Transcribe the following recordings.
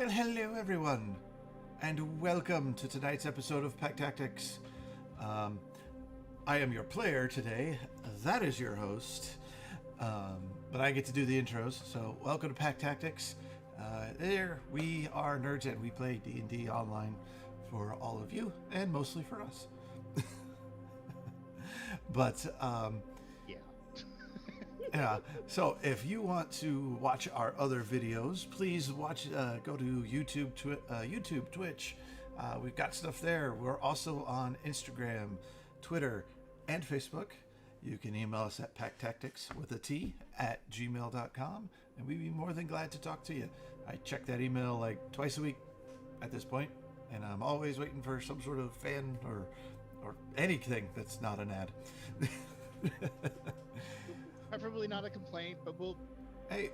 Well, hello everyone, and welcome to tonight's episode of Pact Tactics. I am your player today. That is your host, but I get to do the intros. So, welcome to Pact Tactics. There, we are nerds and we play D&D online for all of you, and mostly for us. But Yeah. yeah. So if you want to watch our other videos, please watch. Go to YouTube, Twitch. We've got stuff there. We're also on Instagram, Twitter, and Facebook. You can email us at pacttactics@gmail.com, and we'd be more than glad to talk to you. I check that email like twice a week at this point, and I'm always waiting for some sort of fan or anything that's not an ad. Preferably not a complaint, but Hey,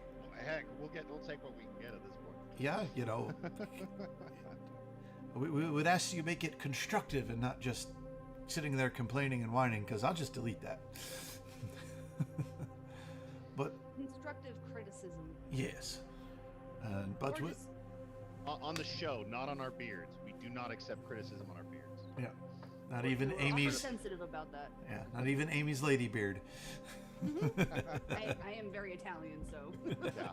we'll take what we can get at this point. yeah, we would ask you make it constructive and not just sitting there complaining and whining, because I'll just delete that. But constructive criticism. yes, but Or with, just, On the show, not on our beards. We do not accept criticism on our beards. yeah, not even we're Amy's. sensitive about that. Yeah, not even Amy's lady beard. I am very Italian, so Yeah.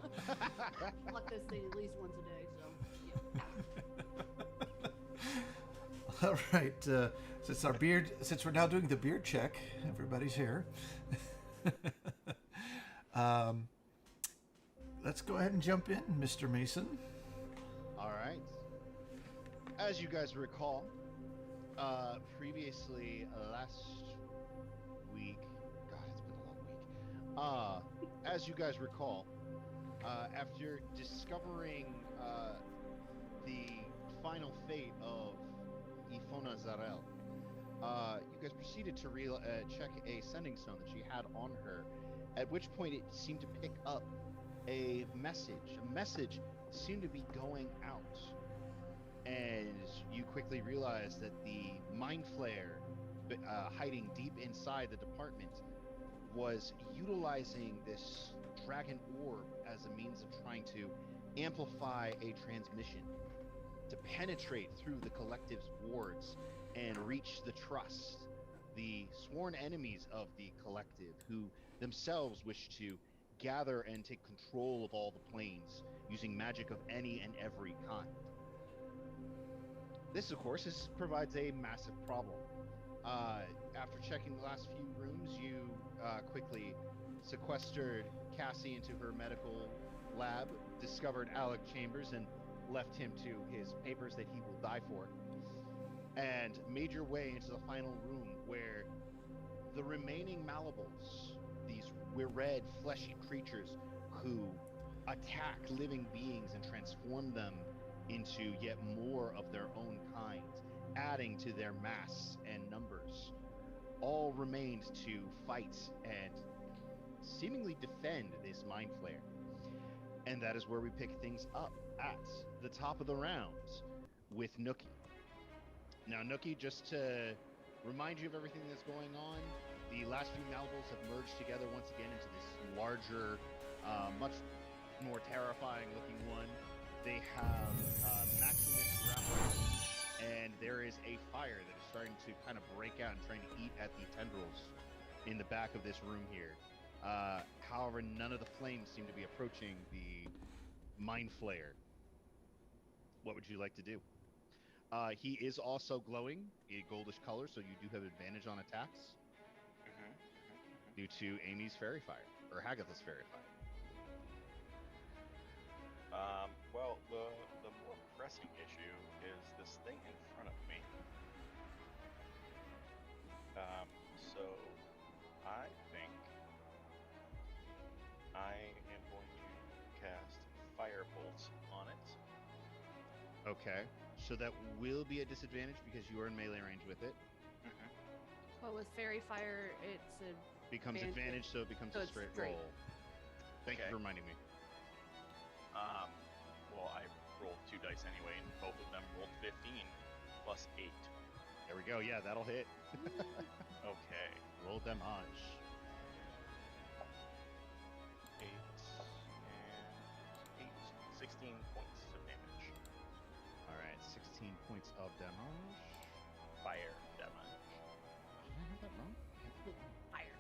pluck this thing at least once a day. So yeah. All right, since we're now doing the beard check, everybody's here. Let's go ahead and jump in, Mr. Mason. All right. As you guys recall, previously last week, God, it's been a long week. As you guys recall, after discovering the final fate of Ifona Zarel, you guys proceeded to check a sending stone that she had on her, at which point it seemed to pick up a message. A message seemed to be going out. And you quickly realized that the mind flare hiding deep inside the department was utilizing this dragon orb as a means of trying to amplify a transmission to penetrate through the collective's wards and reach the trust, the sworn enemies of the collective, who themselves wish to gather and take control of all the planes using magic of any and every kind. This, of course, provides a massive problem. After checking the last few rooms, you quickly sequestered Cassie into her medical lab, discovered Alec Chambers, and left him to his papers that he will die for, and made your way into the final room where the remaining Malables, these red, fleshy creatures who attack living beings and transform them into yet more of their own kind, adding to their mass and numbers, all remained to fight and seemingly defend this mind flare. And that is where we pick things up at the top of the round with Nookie. Now, Nookie, just to remind you of everything that's going on, the last few Malables have merged together once again into this larger, much more terrifying looking one. They have Maximus grappling, and there is a fire that is starting to kind of break out and trying to eat at the tendrils in the back of this room here. However, none of the flames seem to be approaching the mind flare. What would you like to do? He is also glowing a goldish color, so you do have advantage on attacks due to Amy's fairy fire, or Hagatha's fairy fire. Well, the more pressing issue is this thing in front of me. So I think I am going to cast Firebolt on it. Okay, so that will be a disadvantage because you are in melee range with it. Well, with fairy fire, it's a Becomes advantage, so it becomes So a it's straight straight. roll. Thank you for reminding me. Well, I rolled 2 dice anyway, and both of them rolled 15 plus 8. There we go. Yeah, that'll hit. Okay. Roll damage. 8 and 8, 16 points of damage. points of damage. Fire damage. Did I have that wrong? Fire.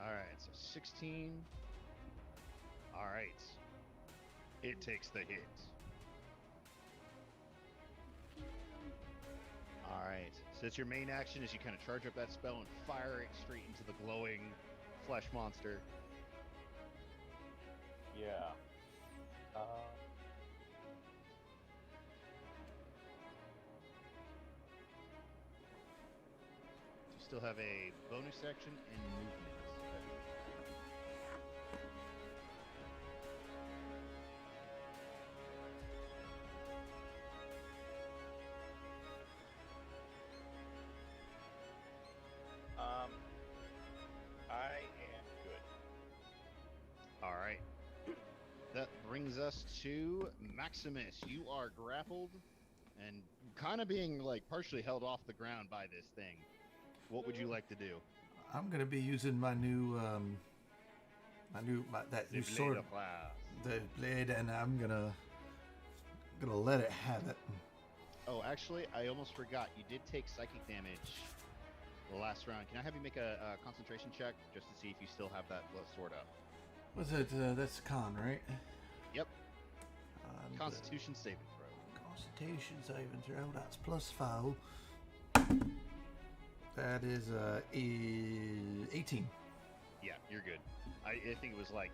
Alright, so 16. Alright. It takes the hit. Alright, so it's your main action as you kind of charge up that spell and fire it straight into the glowing flesh monster. Yeah. You still have a bonus action and movement. I am good. All right. That brings us to Maximus. You are grappled and kind of being like partially held off the ground by this thing. What would you like to do? I'm gonna be using my new new sword, the blade, and I'm gonna let it have it. Oh, actually, I almost forgot. You did take psychic damage the last round. Can I have you make a concentration check just to see if you still have that sword up? What's it? That's con, right? Yep. Constitution saving throw. Constitution saving throw. That's +5. That is 18. Yeah, you're good. I think it was like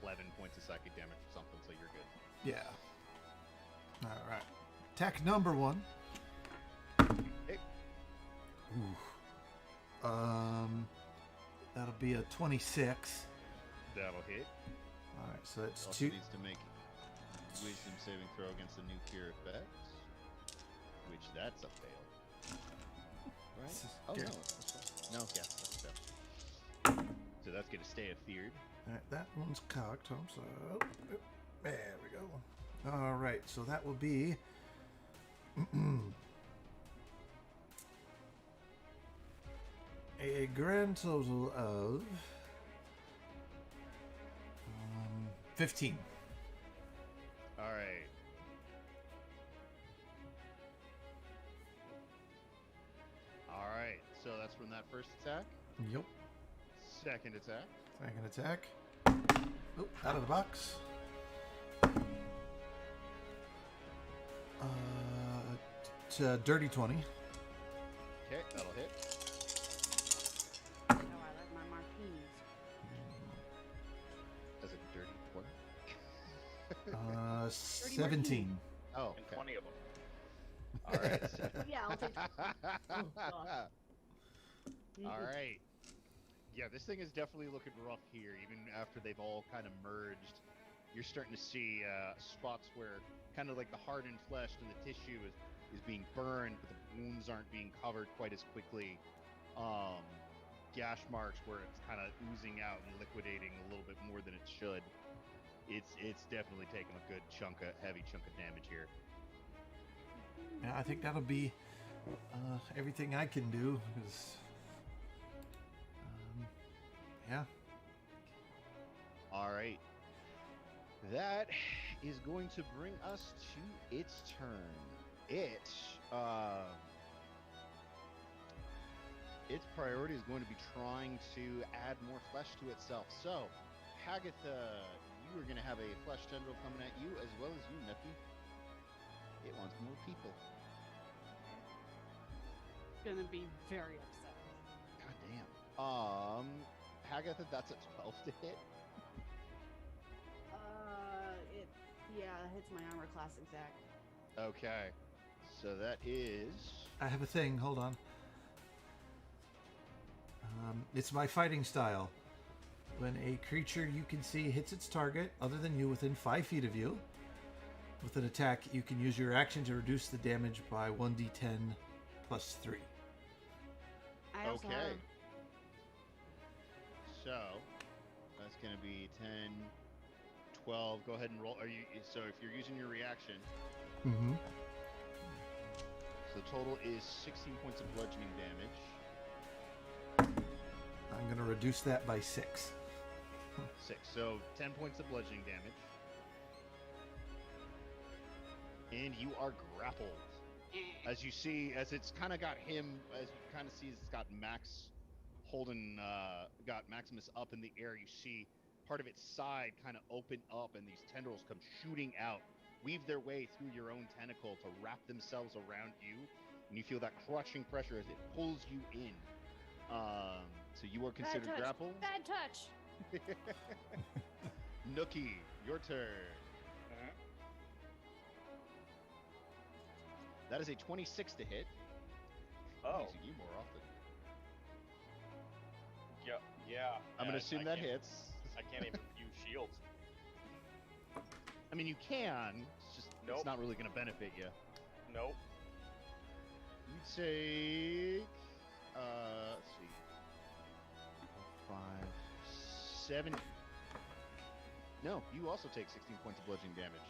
11 points of psychic damage or something, so you're good. Yeah. All right. Attack number 1. Hey. Ooh. That'll be a 26. That'll hit. All right, so that's Also 2. needs to make wisdom saving throw against the nuclear effect, which that's a fail. Right? Oh no, that's fine. No, yeah, that's a fail. So that's gonna stay a feared. All right, that one's cocked. So there we go. All right, so that will be a grand total of 15. All right. All right. So that's from that first attack. Yep. Second attack. Second attack. Oh, out of the box. Dirty 20. Okay, that'll hit. Oh, I like my martinis. That's a dirty 20. 17. Oh, And okay. 20 of them. All right. Yeah, I'll take. Oh, gosh. All right. Yeah, this thing is definitely looking rough here. Even after they've all kind of merged, you're starting to see spots where kind of like the hardened flesh and the tissue is being burned, but the wounds aren't being covered quite as quickly. Gash marks where it's kind of oozing out and liquidating a little bit more than it should. It's definitely taking a good heavy chunk of damage here. Yeah, I think that'll be everything I can do. Because, yeah. All right. That is going to bring us to its turn. Its priority is going to be trying to add more flesh to itself. So, Hagatha, you are going to have a flesh tendril coming at you as well as you, Nippy. It wants more people. Gonna be very upset. God damn. Hagatha, that's a 12 to hit. Hits my armor class exact. Okay. So that is... I have a thing. Hold on. It's my fighting style. When a creature you can see hits its target other than you within 5 feet of you, with an attack, you can use your action to reduce the damage by 1d10 plus 3. I also Okay. have- So that's going to be 10, 12. Go ahead and roll. So if you're using your reaction, Mm-hmm. so the total is 16 points of bludgeoning damage. I'm going to reduce that by 6. 6. So 10 points of bludgeoning damage. and you are grappled. As you see, as it's kind of got him, as you kind of see, it's got Max holding, got Maximus up in the air. You see part of its side kind of open up, and these tendrils come shooting out, weave their way through your own tentacle to wrap themselves around you, and you feel that crushing pressure as it pulls you in. So you are considered grappled. Bad touch. Nookie, your turn. That is a 26 to hit. Oh. Using you more often. Yeah. I'm gonna assume that hits. I can't even use shields. I mean, you can. It's just it's not really gonna benefit you. Nope. You take. Let's see. 5, 7. No, you also take 16 points of bludgeoning damage.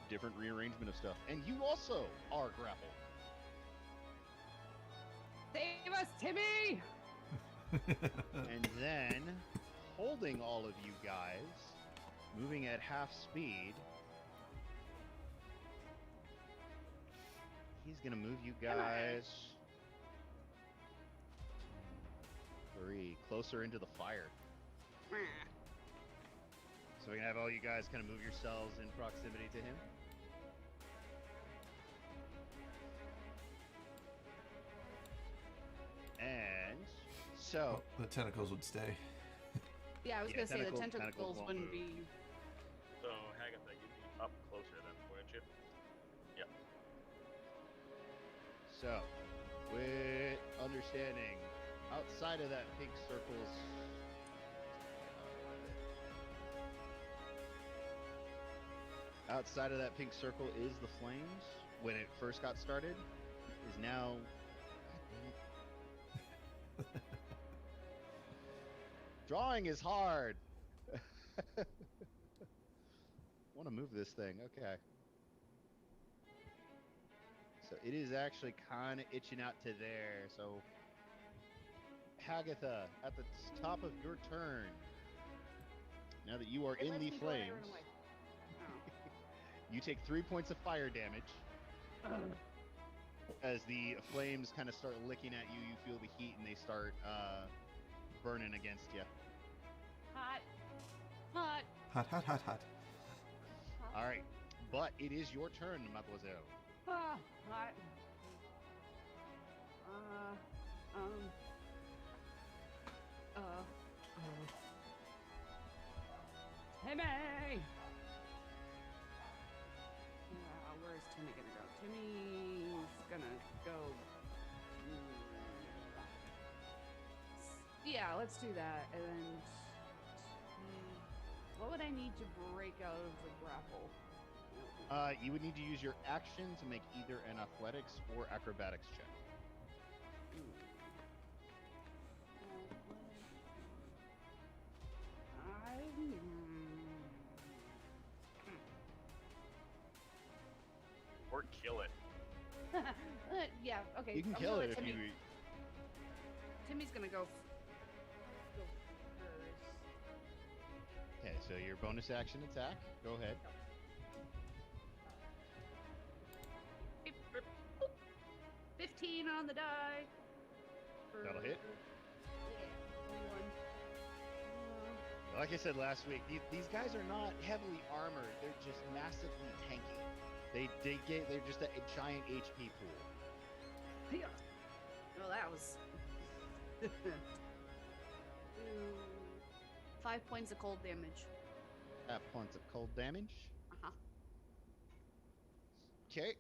Different rearrangement of stuff. And you also are grappled. Save us, Timmy! And then, holding all of you guys, moving at half speed, he's going to move you guys 3 closer into the fire. So we can have all you guys kind of move yourselves in proximity to him. And so The tentacles would stay. Yeah, I was gonna say the tentacles tentacles won't wouldn't move. be. So, Hagatha, you'd be up closer then, wouldn't you? Yep. So, with understanding, outside of that pink circle's outside of that pink circle is the flames. When it first got started, is now. Drawing is hard. Want to move this thing? Okay. So it is actually kind of itching out to there. So, Hagatha, at the top of your turn, now that you are in the flames, you take 3 points of fire damage. As the flames kind of start licking at you, you feel the heat and they start burning against you. Hot. Hot. Hot, hot, hot, hot. All right, but it is your turn, mademoiselle. Hot. Timmy! Where's Timmy gonna go? Timmy's gonna go. Yeah, let's do that. And then, what would I need to break out of the grapple? You would need to use your action to make either an athletics or acrobatics check. Or kill it. Yeah, okay. You can I'm kill gonna it let if Timmy, you. Timmy's gonna go first. Okay, so your bonus action attack. Go ahead. 15 on the die. That'll hit. Yeah, 1. Like I said last week, these guys are not heavily armored. They're just massively tanky. They're just a giant HP pool. Yeah. Well, that was 5 points of cold damage. 5 points of cold damage. Uh-huh. Okay.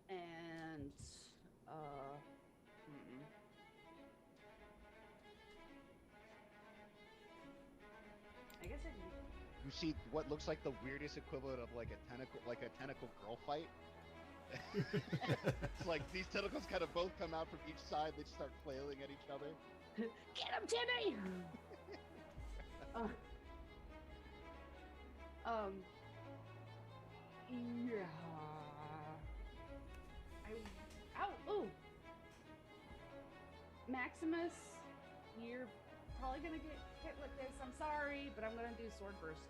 And I guess I can. You see what looks like the weirdest equivalent of like a tentacle girl fight. It's like these tentacles kind of both come out from each side. They just start flailing at each other. Get him, Timmy! Yeah. Ooh. Maximus, you're probably gonna get hit with this. I'm sorry, but I'm gonna do sword burst.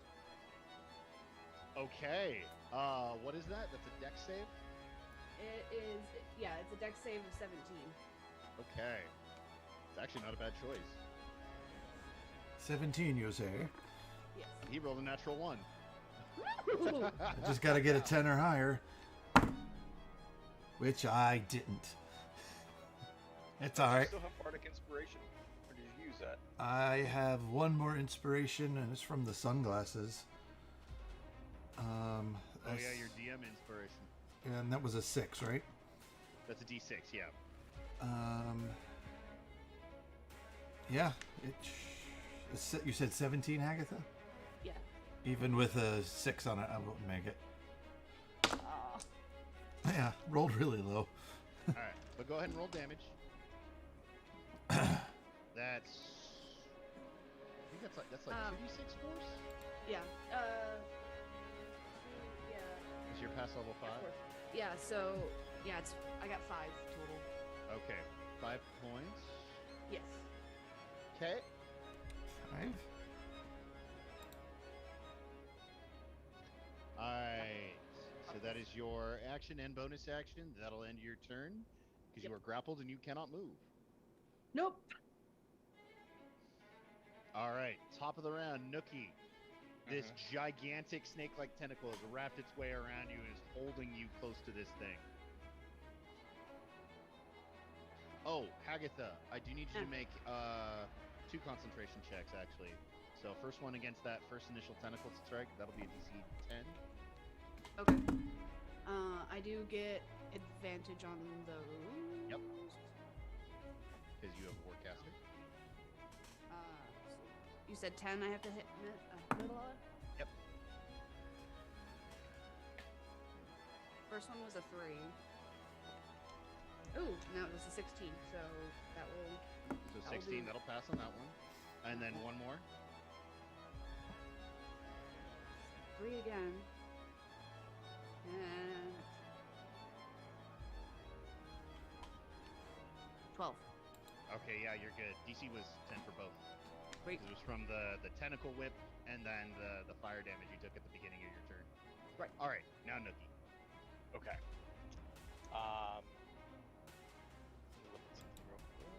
Okay. What is that? That's a dex save? It is, yeah, it's a dex save of 17. Okay. It's actually not a bad choice. 17, you say? Yes. He rolled a natural 1. Woo! I just got to get a 10 or higher. Which I didn't. It's Do you alright. still have bardic inspiration, or did you use that? I have one more inspiration, and it's from the sunglasses. Oh yeah, your DM inspiration. And that was a 6, right? That's a D6, yeah. Yeah. You said 17, Agatha? Yeah. Even with a 6 on it, I wouldn't make it. Aw. Yeah, rolled really low. All right, but go ahead and roll damage. That's. I think that's like 2d6 force. Yeah. Yeah. Is your pass level 5? Yeah. So yeah, I got 5 total. Okay, 5 points. Yes. Okay. 5? Alright. So that is your action and bonus action. That'll end your turn. Because you are grappled and you cannot move. Nope. Alright, top of the round, Nookie. This gigantic snake-like tentacle has wrapped its way around you and is holding you close to this thing. Oh, Hagatha, I do need you to make 2 concentration checks, actually. So first one against that first initial tentacle strike, that'll be a DC 10. Okay. I do get advantage on those. Yep. Because you have a Warcaster. You said 10. I have to hit middle of it? Yep. First one was a 3. Ooh, now it was a 16. So that will. So That'll 16, do. that'll pass on that one. And then one more. 3 again. And 12. Okay, yeah, you're good. DC was 10 for both. Great. It was from the tentacle whip and then the fire damage you took at the beginning of your turn. Right. All right, now Nookie. Okay. Look at something real quick.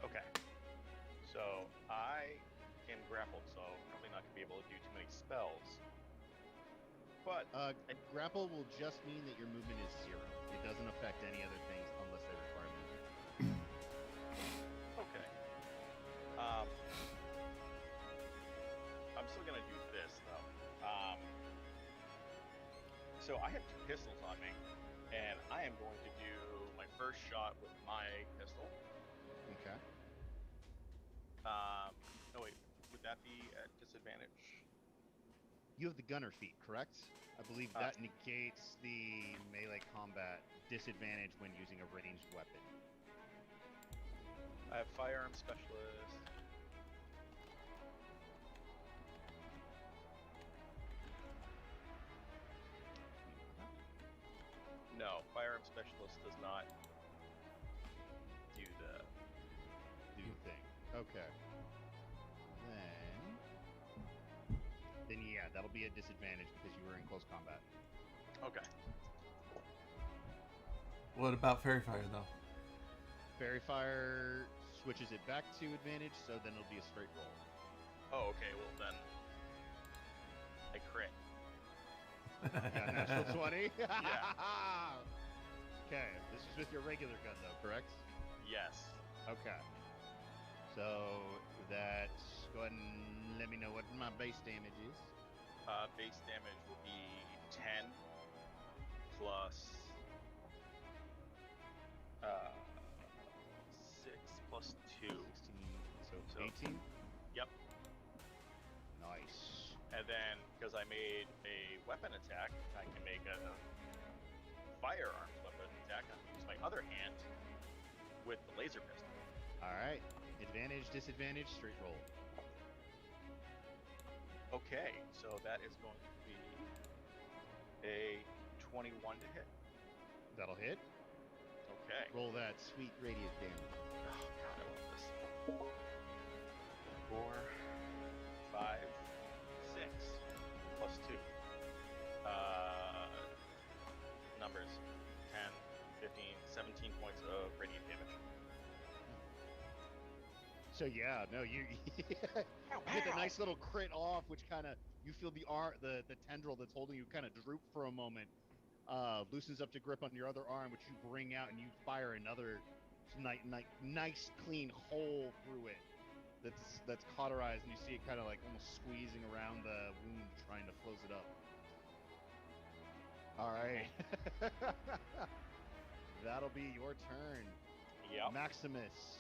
Okay. So I am grappled, so probably not gonna be able to do too many spells. But Grapple will just mean that your movement is 0. It doesn't affect any other things unless they require movement. okay. I'm still gonna do this though. So I have 2 pistols on me, and I am going to do my first shot with my pistol. Okay. No wait, would that be at disadvantage? You have the gunner feat, correct? I believe that negates the melee combat disadvantage when using a ranged weapon. I have firearm specialist. No, firearm specialist does not do the Thing. Okay. Then yeah, that'll be a disadvantage because you were in close combat. Okay. What about Fairy Fire, though? Fairy Fire switches it back to advantage, so then it'll be a straight roll. Oh, okay. Well then, I crit. Yeah, natural 20? Yeah. Okay, this is with your regular gun though, correct? Yes. Okay. So that's, go ahead and let me know what my base damage is. Base damage will be 10 plus 6 plus 2. 16, so 18? Yep. Nice. And then, because I made a weapon attack, I can make a firearms weapon attack. I can use my other hand with the laser pistol. Alright. Advantage, disadvantage, straight roll. Okay, so that is going to be a 21 to hit. That'll hit. Okay. Roll that sweet radiant damage. Oh god, I want this. 4, 5, 6, plus 2. Numbers 10, 15, 17 points of radiant damage. So yeah, no, you get the nice little crit off, which kind of you feel the tendril that's holding you kind of droop for a moment, loosens up to grip on your other arm, which you bring out and you fire another nice clean hole through it. That's cauterized, and you see it kind of like almost squeezing around the wound, trying to close it up. All right, that'll be your turn. Yep. Maximus.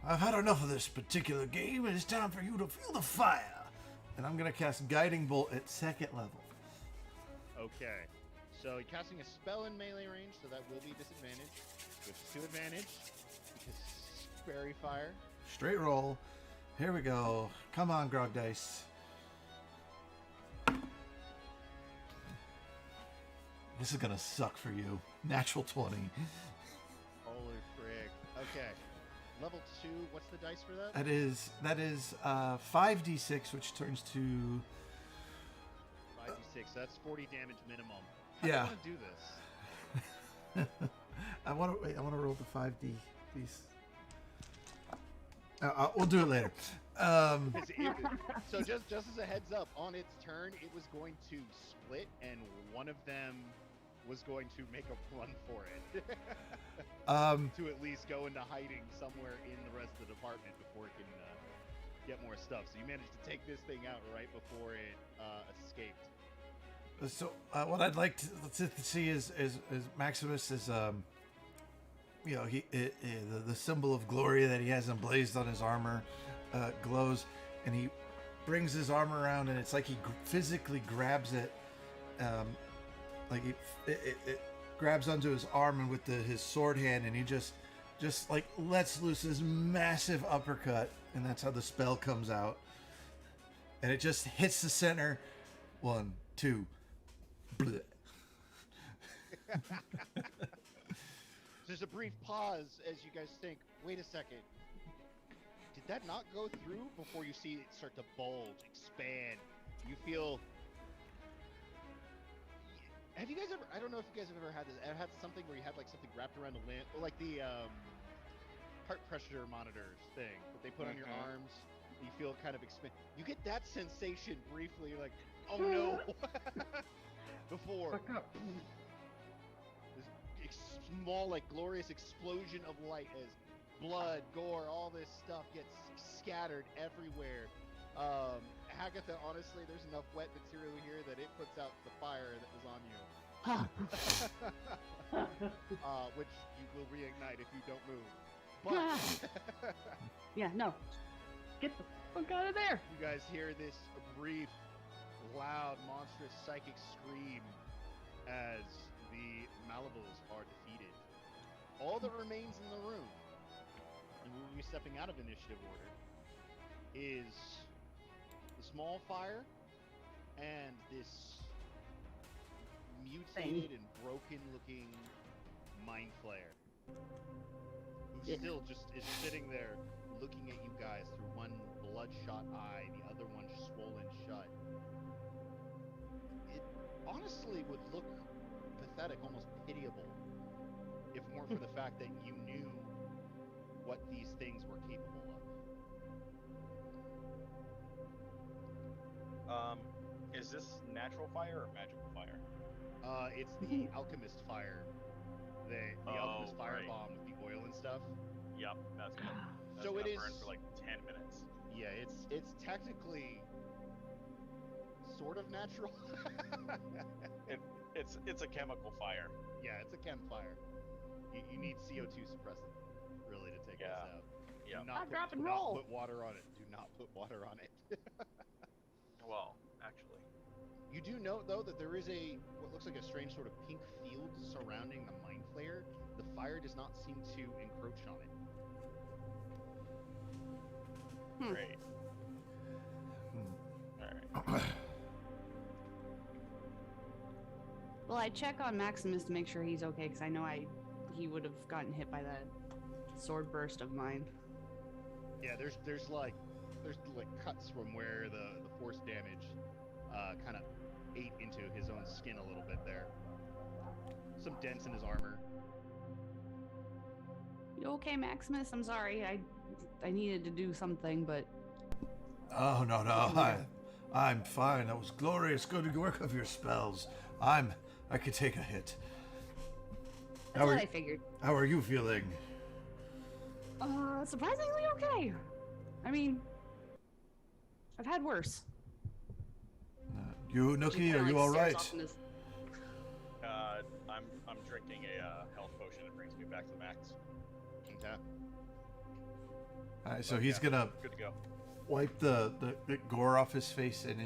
I've had enough of this particular game, and it's time for you to feel the fire. And I'm going to cast Guiding Bolt at 2nd level. Okay, so you're casting a spell in melee range, so that will be disadvantage. With 2 advantage, because fairy fire. Straight roll. Here we go. Come on, Grog Dice. This is going to suck for you. Natural 20. Holy frick. Okay. Level 2, what's the dice for that? That is 5d6, which turns to 5d6, that's 40 damage minimum. Yeah. I want to do this. I want to roll the 5d. These. We'll do it later. So just as a heads up, on its turn, it was going to split, and one of them was going to make a run for it. To at least go into hiding somewhere in the rest of the department before it can get more stuff. So you managed to take this thing out right before it escaped. So what I'd like to see is Maximus is the symbol of glory that he has emblazed on his armor glows, and he brings his arm around, and it's like he physically grabs it, like it grabs onto his arm, and with his sword hand, and he just like lets loose this massive uppercut, and that's how the spell comes out, and it just hits the center. 1, 2. Bleh. There's a brief pause as you guys think, wait a second, did that not go through? Before you see it start to bulge, expand. You feel... Have you guys ever, I don't know if you guys have ever had this, had something where you had like something wrapped around a limb, or like the heart pressure monitors thing that they put on your arms, you feel kind of expand. You get that sensation briefly, like, oh no! Before this small, like, glorious explosion of light as blood, gore, all this stuff gets scattered everywhere. Hagatha, honestly, there's enough wet material here that it puts out the fire that was on you. Which you will reignite if you don't move. But Yeah, no. Get the fuck out of there! you guys hear this brief, loud, monstrous psychic scream as the Malivals are defeated. All that remains in the room, and we will be stepping out of initiative order, is the small fire and this mutated and broken-looking mind flayer, who still just is sitting there looking at you guys through one bloodshot eye, the other one swollen shut. It honestly would look pathetic, almost pitiable, if it weren't for the fact that you knew what these things were capable of. Is this natural fire or magical fire? It's the alchemist fire. The alchemist right. firebomb with the oil and stuff. Yep, that's gonna So it burn is- for like 10 minutes. Yeah, it's technically sort of natural. It's a chemical fire. Yeah, it's a campfire. You need CO2 suppressant really to take this Yeah. out. Yeah. Do not Drop and do not roll. put water on it. Do not put water on it. Well, actually, You do note, though, that there is what looks like a strange sort of pink field surrounding the mind flare. The fire does not seem to encroach on it. great. All right. Well, I check on Maximus to make sure he's okay, because I know he would have gotten hit by that sword burst of mine. Yeah, there's like cuts from where the force damage kind of ate into his own skin a little bit there. Some dents in his armor. You okay, Maximus? I'm sorry. I needed to do something, but Oh, no. I'm fine. That was glorious. Good work of your spells. I could take a hit. that's what I figured. How are you feeling? Surprisingly okay. I mean, I've had worse. You, Nookie, are you all right? I'm drinking a health potion. It brings me back to the max. Okay. All right, so he's gonna Good to go. wipe the gore off his face, and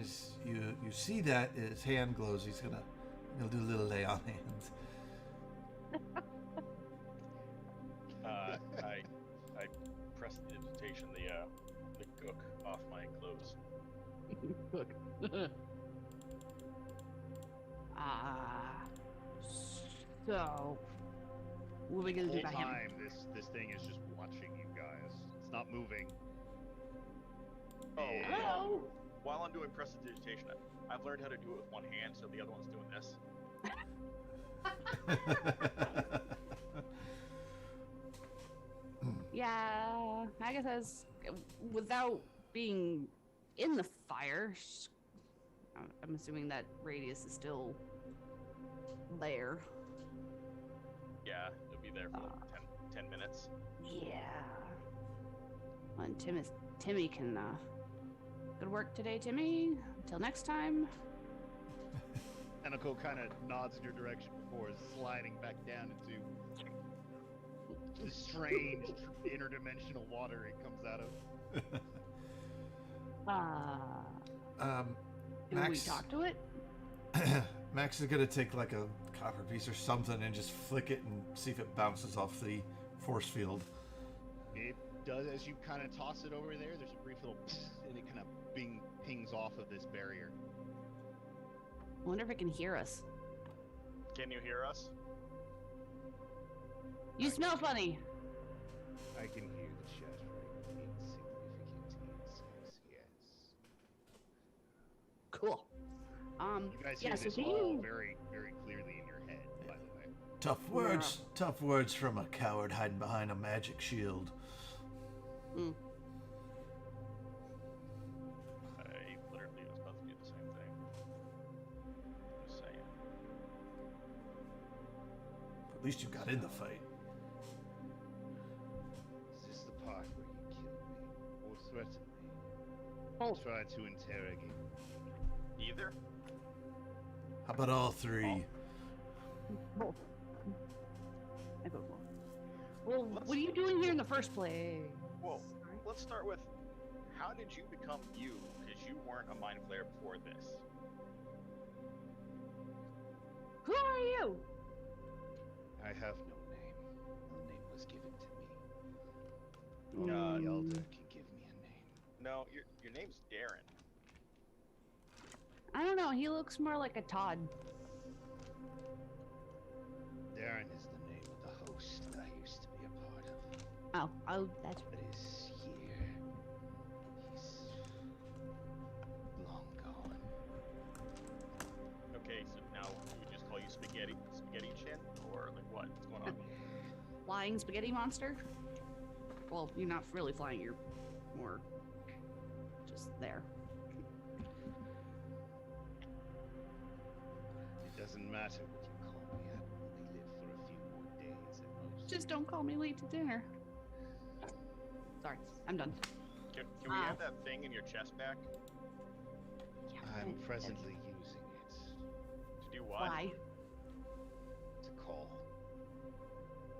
you see that his hand glows. He'll do a little lay on hands. I press the digitation, the gook off my clothes. So what are we gonna do about him? This thing is just watching you guys. It's not moving. Oh, Hello? while I'm doing prestidigitation, I've learned how to do it with one hand, so the other one's doing this. Yeah, I guess as without being in the fire, I'm assuming that radius is still there. Yeah, it'll be there for like 10 minutes. Yeah. And Timmy can good work today, Timmy. Until next time. Tentacle kind of nods in your direction before sliding back down into the strange interdimensional water it comes out of. Do we talk to it? Max is gonna take like a copper piece or something and just flick it and see if it bounces off the force field. It does. As you kind of toss it over there, there's a brief little and it kind of pings off of this barrier. I wonder if it can hear us. Can you hear us? You smell funny. I can hear the shattering insignificant yes. Cool. You guys hear yeah, so this can all you... very, very clearly in your head, by the way. Tough words from a coward hiding behind a magic shield. Mm. I literally was about to do the same thing. Just saying. At least you got in the fight. Is this the part where you kill me or threaten me? Oh. Try to interrogate me? Either? How about all three? Both. I vote both. Well, what are you doing here in the first place? Well, let's start with, how did you become you? Because you weren't a mind flayer before this. Who are you? I have no name. No name was given to me. Only the Elder can give me a name. No, your name's Darren. I don't know. He looks more like a Todd. Darren is the name of the host that I used to be a part of. Oh, that's... But is here. He's long gone. Okay, so now we just call you Spaghetti Chin? Or like what? What's going on? Flying spaghetti monster? Well, you're not really flying. You're more just there. It doesn't matter what you call me. I will only live for a few more days at most. Just don't call me late to dinner. Sorry, I'm done. Can we have that thing in your chest back? Yeah, I'm presently using it To do what? Why? to call.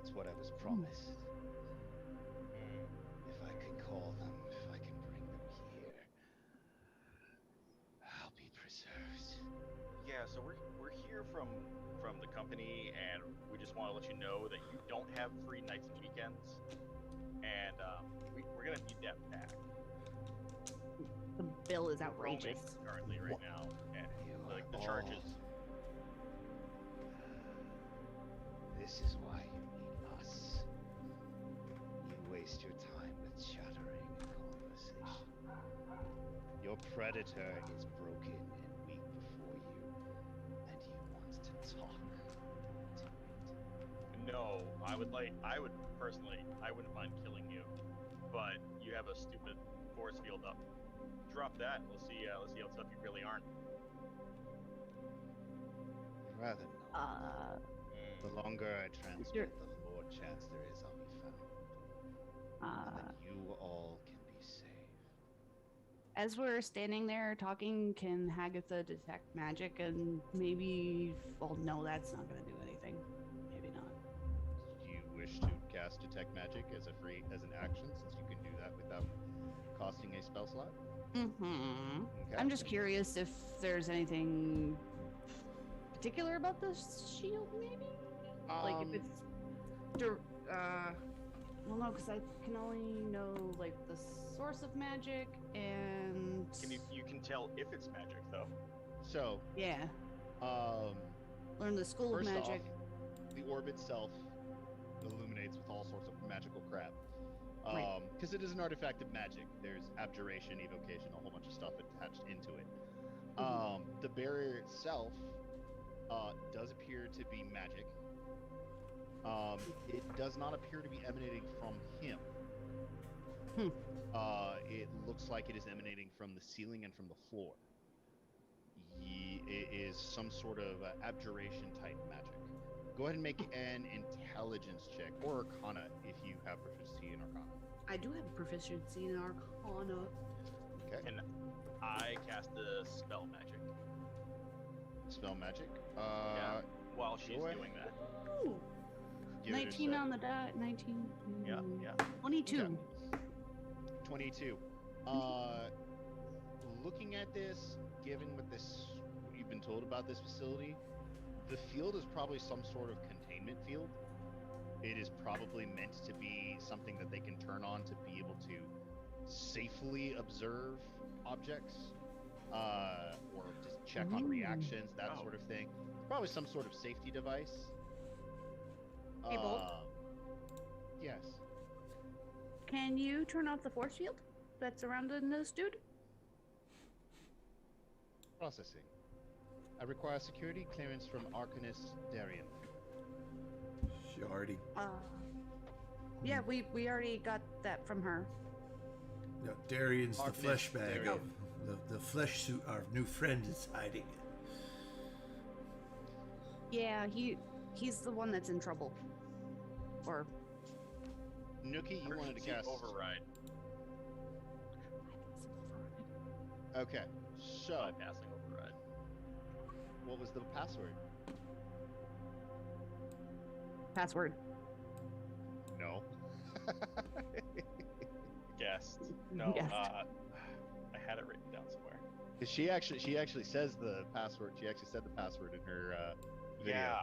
It's what I was promised. Hmm. If I can call them, if I can bring them here, I'll be preserved. Yeah, so we're here from the company, and we just want to let you know that you don't have free nights and weekends, and we're gonna need that back. The bill is We're outrageous. roaming currently right now, and You like the are charges. predator is broken and weak before you, and you want to talk to it. No, I would personally, I wouldn't mind killing you, but you have a stupid force field up. Drop that. Let's see how tough you really aren't. Rather not. The longer I transport, Sure. the more chance there is I'll be found. And that you all can be safe. As we're standing there talking, can Hagatha detect magic? And maybe, well, no, that's not going to do anything. Maybe not. Do you wish to cast Detect Magic as an action, since you can do that without costing a spell slot? Mm-hmm. Okay. I'm just curious if there's anything particular about this shield, maybe? Like if it's well, no, because I can only know like the source of magic and You can tell if it's magic though. So, yeah, learn the school of first magic. off, the orb itself illuminates with all sorts of magical crap. Right. Because it is an artifact of magic. There's abjuration, evocation, a whole bunch of stuff attached into it. The barrier itself does appear to be magic. It does not appear to be emanating from him. It looks like it is emanating from the ceiling and from the floor. It is some sort of abjuration type magic. Go ahead and make an intelligence check, or Arcana if you have proficiency in Arcana. I do have proficiency in Arcana. Okay. And I cast a spell magic. Spell magic. Yeah. While she's go doing that. Ooh, Give it a 19 sec. on the dot. 19. Yeah. 22. Okay. 22. Looking at this, given what you've been told about this facility, the field is probably some sort of containment field. It is probably meant to be something that they can turn on to be able to safely observe objects, or just check on reactions, that Oh. sort of thing. Probably some sort of safety device. Hey, Bolt. Yes. Can you turn off the force field that's surrounding this dude? Processing. I require security clearance from Arcanist Darien. She already. Yeah, we already got that from her. No, Darian's the Arcanist flesh bag Darien. of the flesh suit our new friend is hiding in. Yeah, he's the one that's in trouble. Or Nookie, you wanted to Emergency cast. override Okay, so bypassing override. what was the password? password. No. Guessed. No. Guessed. I had it written down somewhere. Because she actually says the password. She actually said the password in her video. Yeah.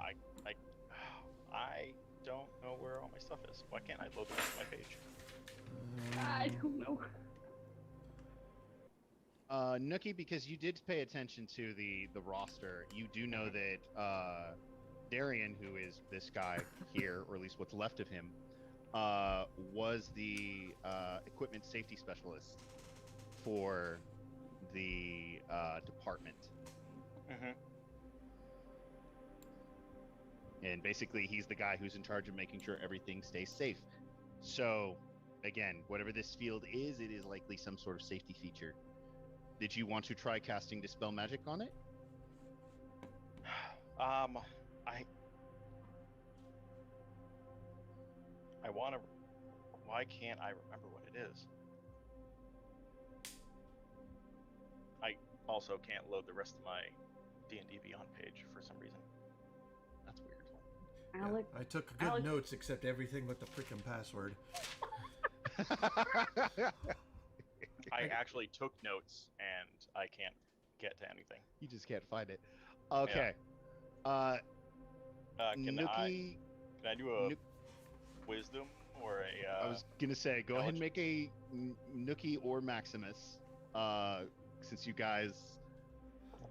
I don't know where all my stuff is. Why can't I load the rest of my page? I don't know. Nookie, because you did pay attention to the roster, you do know that Darian, who is this guy here, or at least what's left of him, was the equipment safety specialist for the department. Mm-hmm. And basically, he's the guy who's in charge of making sure everything stays safe. So, again, whatever this field is, it is likely some sort of safety feature. Did you want to try casting Dispel Magic on it? I want to. Why can't I remember what it is? I also can't load the rest of my D&D Beyond page for some reason. That's weird. Alec, I took good Alex- notes except everything with the freaking password. I actually took notes and I can't get to anything. You just can't find it. Okay. Can Nookie, I do a Nook- wisdom or a? I was gonna say, go ahead and knowledge? make a Nookie or Maximus, since you guys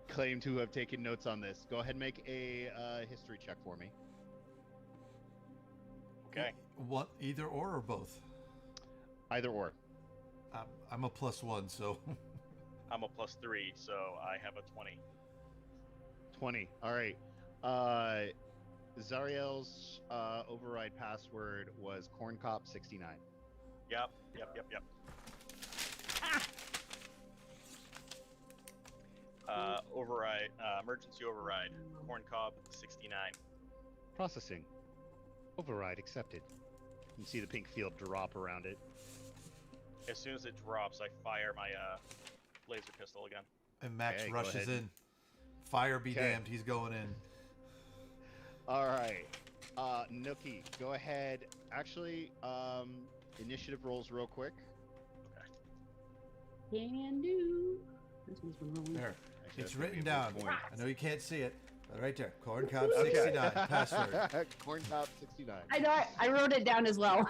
claim to have taken notes on this. Go ahead and make a history check for me. Okay. What? Either or both? Either or. I'm a +1, so I'm a +3, so I have a 20. 20. All right. Zariel's override password was corncop69. Yep. Override, emergency override, corncob 69. Processing. Override accepted. You can see the pink field drop around it. As soon as it drops, I fire my laser pistol again. And Max Okay, go rushes ahead. in. Fire be Okay. damned, he's going in. All right. Nookie, go ahead. Actually, initiative rolls real quick. Can do. This one's been rolling. There. Actually, It's that's gonna written be a down. good point. I know you can't see it, but right there. Corncob69, password. Corncop69. I know. I wrote it down as well.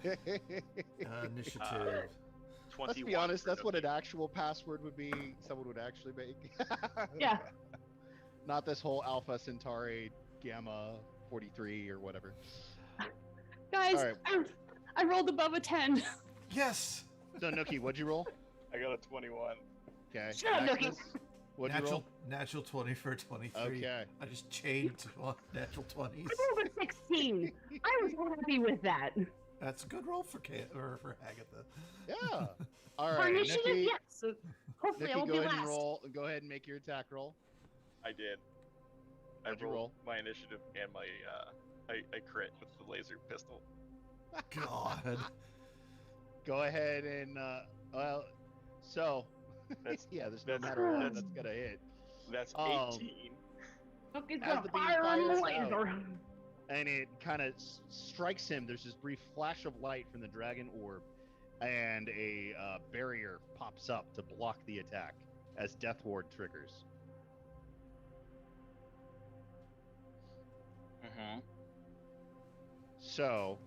Initiative. 21. Let's be honest, for that's what Nookie. an actual password would be. Someone would actually make. Yeah. Not this whole Alpha Centauri Gamma 43 or whatever. Guys, All right. I rolled above a 10. Yes! So Nookie, what'd you roll? I got a 21. Okay. Shut up, Nookie. Maximus, what'd you roll? Natural 20 for 23. Okay. I just chained natural 20s. I rolled a 16. I was happy with that. That's a good roll for for Agatha. Yeah. All For right. initiative, Nikki, yes. So hopefully I Nikki, won't go be ahead and last. roll. Go ahead and make your attack roll. I did. What'd I you rolled roll? my initiative and my I crit with the laser pistol. God. Go ahead and well, so That's- yeah, there's no that's- matter what that's- that's gonna hit. That's Um, 18. Look, it's As gonna the beam fire on the fires out. laser. And it kind of strikes him. There's this brief flash of light from the dragon orb, and a barrier pops up to block the attack as Death Ward triggers. Mm-hmm. So,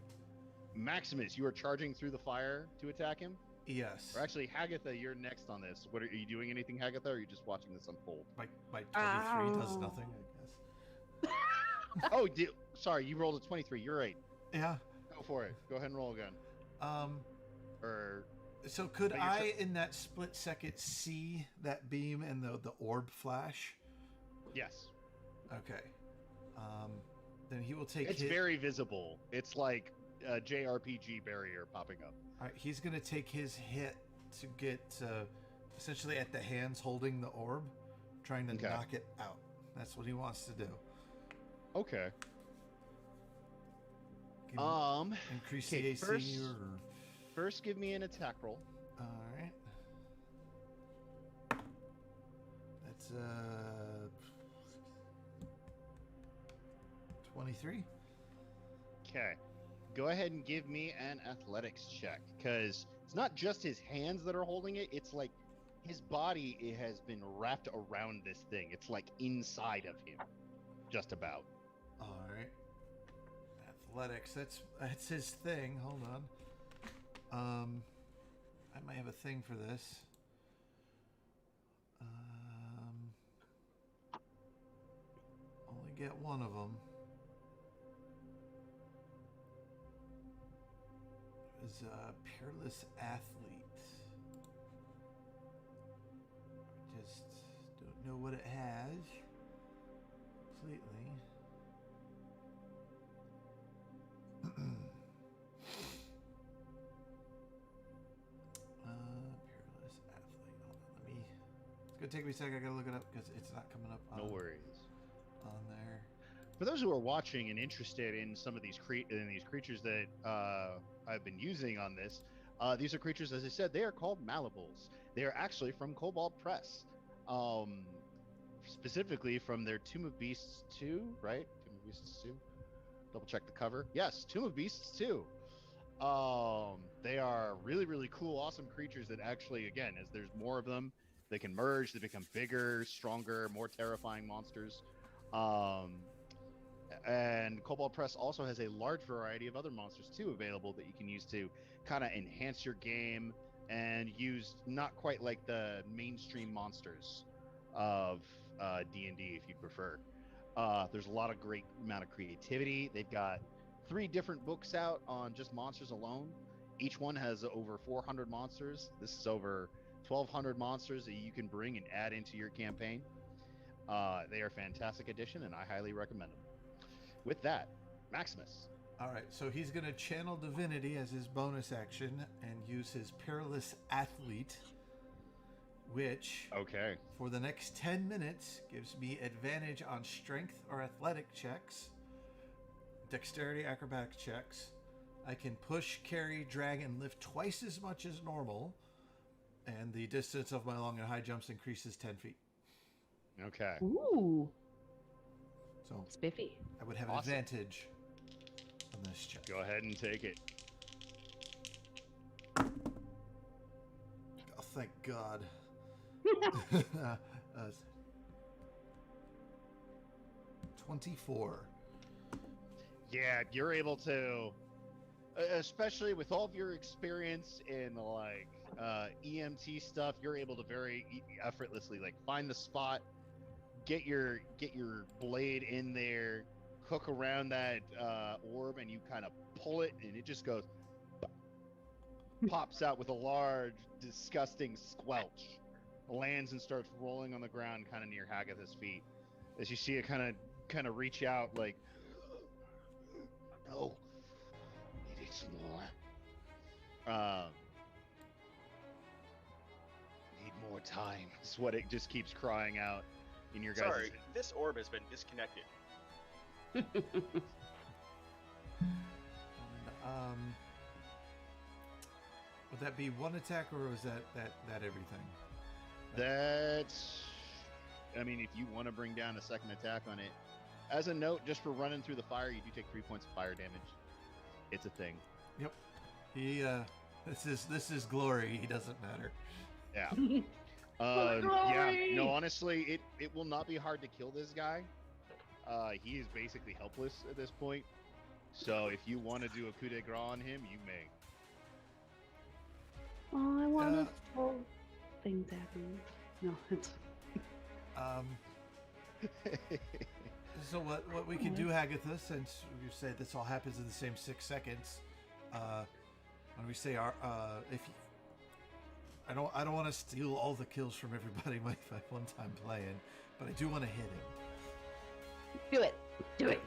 Maximus, you are charging through the fire to attack him? Yes. Or actually, Hagatha, you're next on this. What are you doing? Anything, Hagatha, or are you just watching this unfold? My 23 does Ow. nothing, I guess. Oh, sorry, you rolled a 23. You're right. Yeah. Go for it. Go ahead and roll again. Or So could But you're I, in that split second, see that beam and the orb flash? yes, Okay. Then he will take. it's his, very visible. It's like a JRPG barrier popping up. All right, he's gonna take his hit to get essentially at the hands holding the orb, trying to Okay. knock it out. That's what he wants to do. Okay. Give him- increase the okay, AC first- or. First, give me an attack roll. All right. That's 23. Okay. Go ahead and give me an athletics check, because it's not just his hands that are holding it. It's like his body it has been wrapped around this thing. It's like inside of him, just about. All right. Athletics. That's his thing. Hold on. I might have a thing for this. Only get one of them. Is a peerless athlete. Just don't know what it has completely. Peerless athlete. Hold on, let me. It's gonna take me a second. I gotta look it up because it's not coming up. No worries. On there. For those who are watching and interested in some of these creatures that I've been using on this, these are creatures, as I said, they are called Malleables. They are actually from Cobalt Press, specifically from their Tomb of Beasts 2, right? Tomb of Beasts 2. Double check the cover. Yes, Tomb of Beasts 2. They are really, really cool, awesome creatures that actually, again, as there's more of them, they can merge. They become bigger, stronger, more terrifying monsters. And Cobalt Press also has a large variety of other monsters too available that you can use to kind of enhance your game and use not quite like the mainstream monsters of D&D if you prefer. There's a lot of great amount of creativity. They've got 3 different books out on just monsters alone. Each one has over 400 monsters. This is over 1,200 monsters that you can bring and add into your campaign. They are a fantastic addition, and I highly recommend them. With that, Maximus. All right, so he's going to channel divinity as his bonus action and use his peerless athlete, which Okay. for the next 10 minutes gives me advantage on strength or athletic checks, dexterity, acrobatic checks. I can push, carry, drag, and lift twice as much as normal, and the distance of my long and high jumps increases 10 feet. Okay. Ooh, So spiffy. I would have Awesome. advantage on this check. Go ahead and take it. Oh, thank God. 24. Yeah, you're able to, especially with all of your experience in like EMT stuff, you're able to very effortlessly like find the spot, get your blade in there, hook around that orb, and you kind of pull it, and it just goes, pops out with a large, disgusting squelch, lands and starts rolling on the ground, kind of near Hagatha's feet. As you see it kind of reach out, like, no, needed some more. Need more time. Is what it just keeps crying out in your guys' Sorry, this orb has been disconnected. And, would that be one attack, or was that everything? That's, I mean, if you want to bring down a second attack on it, as a note, just for running through the fire, you do take 3 points of fire damage. It's a thing. Yep. He this is glory. He doesn't matter. Yeah. For the Yeah. glory! No, honestly, it will not be hard to kill this guy. He is basically helpless at this point. So if you want to do a coup de grace on him, you may. Oh, I want to throw things at me. No, it's So what we can do, Hagatha, since you say this all happens in the same 6 seconds, when we say our if you, I don't want to steal all the kills from everybody my one time playing, but I do want to hit him. do it, do it,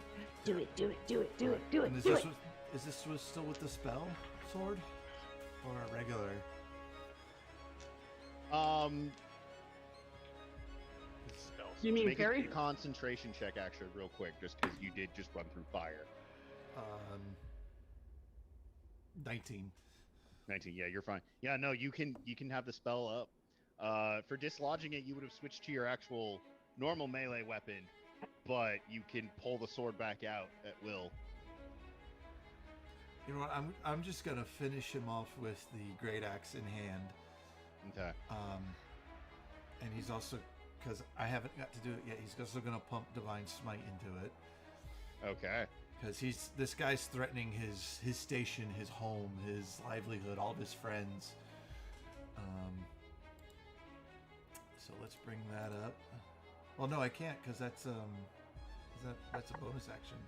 do it, do it, do it, do it, do it, And do it. is this still with the spell sword or a regular? Spells. You mean Make fairy? a concentration check, actually, real quick, just because you did just run through fire. 19. 19. Yeah, you're fine. Yeah, no, you can have the spell up. For dislodging it, you would have switched to your actual normal melee weapon, but you can pull the sword back out at will. You know what? I'm just gonna finish him off with the great axe in hand. Okay. And he's also, because I haven't got to do it yet, he's also gonna pump divine smite into it. Okay. Because this guy's threatening his station, his home, his livelihood, all of his friends. So let's bring that up. Well, no, I can't, because that's that's a bonus action.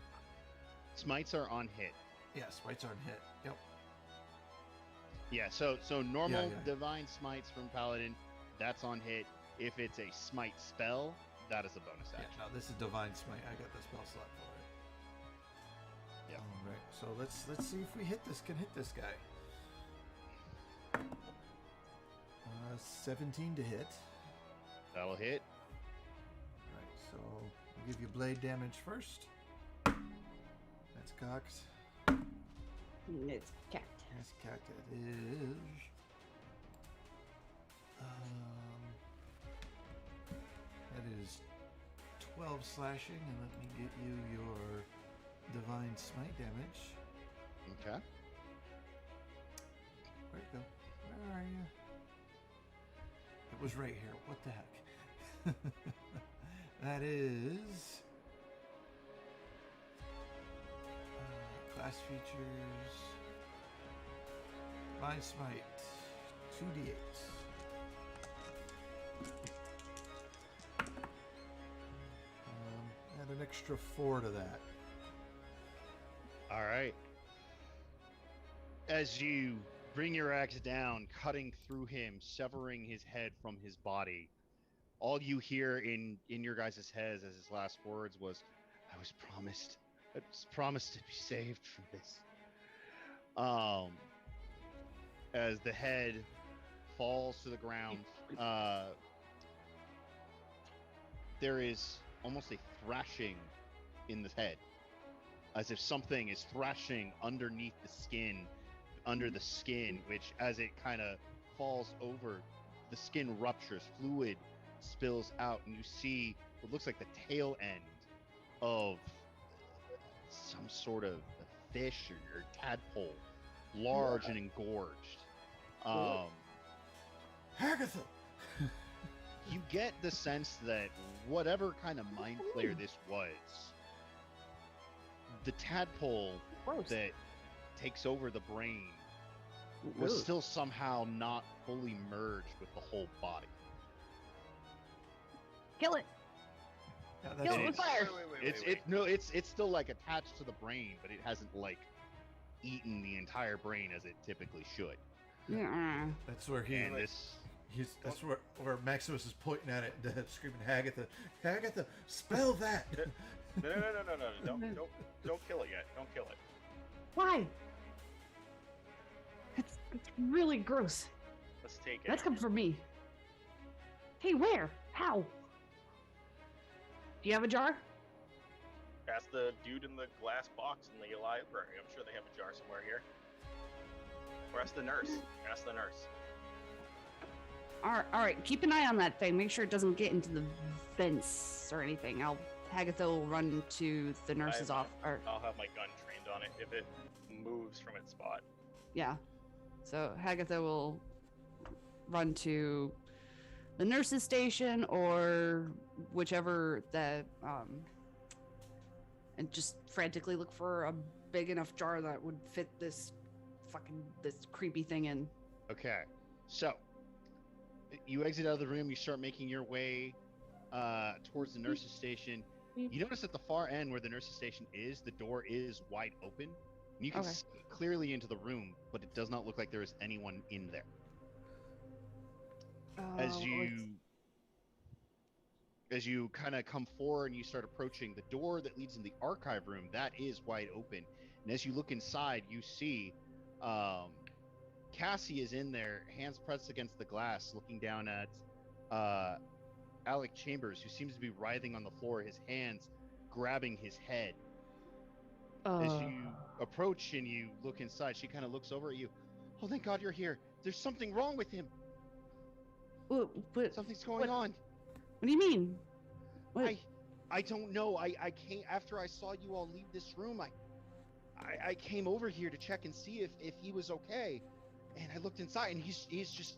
Smites are on hit. Yeah, smites aren't hit. Yep. Yeah, so normal Yeah. divine smites from Paladin, that's on hit. If it's a smite spell, that is a bonus Yeah. action. No, this is divine smite. I got the spell slot for it. Yep. All right. So let's see if we can hit this guy. 17 to hit. That'll hit. Alright, so I'll give you blade damage first. That's cocked. It's cat. That's cocked. It is. That is 12 slashing, and let me get you your divine smite damage. Okay. Where'd it go? Where are you? It was right here. What the heck? That is class features. Divine smite. 2d8. Add an extra 4 to that. All right. As you bring your axe down, cutting through him, severing his head from his body. All you hear in your guys' heads as his last words was, I was promised to be saved from this. As the head falls to the ground, there is almost a thrashing in the head, as if something is thrashing underneath the skin, under the skin, which as it kind of falls over, the skin ruptures, fluid spills out, and you see what looks like the tail end of some sort of a fish or tadpole, large and engorged. Hagatha! You get the sense that whatever kind of mind flayer this was, the tadpole Gross. that takes over the brain was Ugh. still somehow not fully merged with the whole body. Kill it. Yeah, Kill that's it with fire. It's still like attached to the brain, but it hasn't like eaten the entire brain as it typically should. Yeah. That's where And this that's where Maximus is pointing at it, screaming, Hagatha, Hagatha, spell that! No. Don't kill it yet. Don't kill it. Why? It's really gross. Let's take it. That's coming from me. Hey, where? How? Do you have a jar? Ask the dude in the glass box in the library. I'm sure they have a jar somewhere here. Or ask the nurse. Ask the nurse. All right. Keep an eye on that thing. Make sure it doesn't get into the vents or anything. Hagatha will run to the nurse's I'll have my gun trained on it if it moves from its spot. Yeah. So Hagatha will run to the nurse's station or whichever and just frantically look for a big enough jar that would fit this creepy thing in. Okay, so you exit out of the room. You start making your way towards the nurse's station. You notice at the far end where the nurse's station is, the door is wide open. And you can see clearly into the room, but it does not look like there is anyone in there. As you kind of come forward and you start approaching the door that leads in the archive room, that is wide open. And as you look inside, you see Cassie is in there, hands pressed against the glass, looking down at Alec Chambers, who seems to be writhing on the floor, his hands grabbing his head. As you approach and you look inside, she kind of looks over at you. Oh, thank God you're here. There's something wrong with him. Something's going on. What do you mean? What? I don't know. I came after I saw you all leave this room. I came over here to check and see if he was okay. And I looked inside and he's just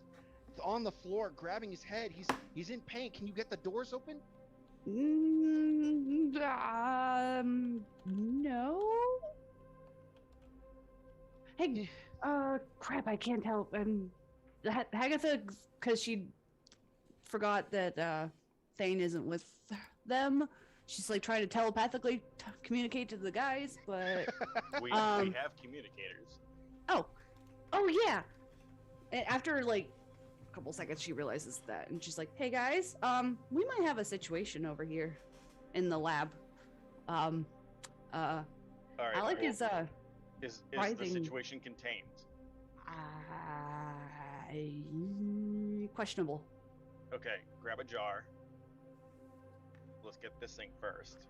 on the floor grabbing his head. He's in pain. Can you get the doors open? No. Hey, crap, I can't help. Hagatha, because she forgot that Thane isn't with them. She's like trying to telepathically communicate to the guys, but we have communicators. Oh yeah. And after like a couple seconds, she realizes that, and she's like, "Hey guys, we might have a situation over here in the lab. All right, Alec well, is the writhing. situation contained? Questionable. Okay, grab a jar. Let's get this thing first,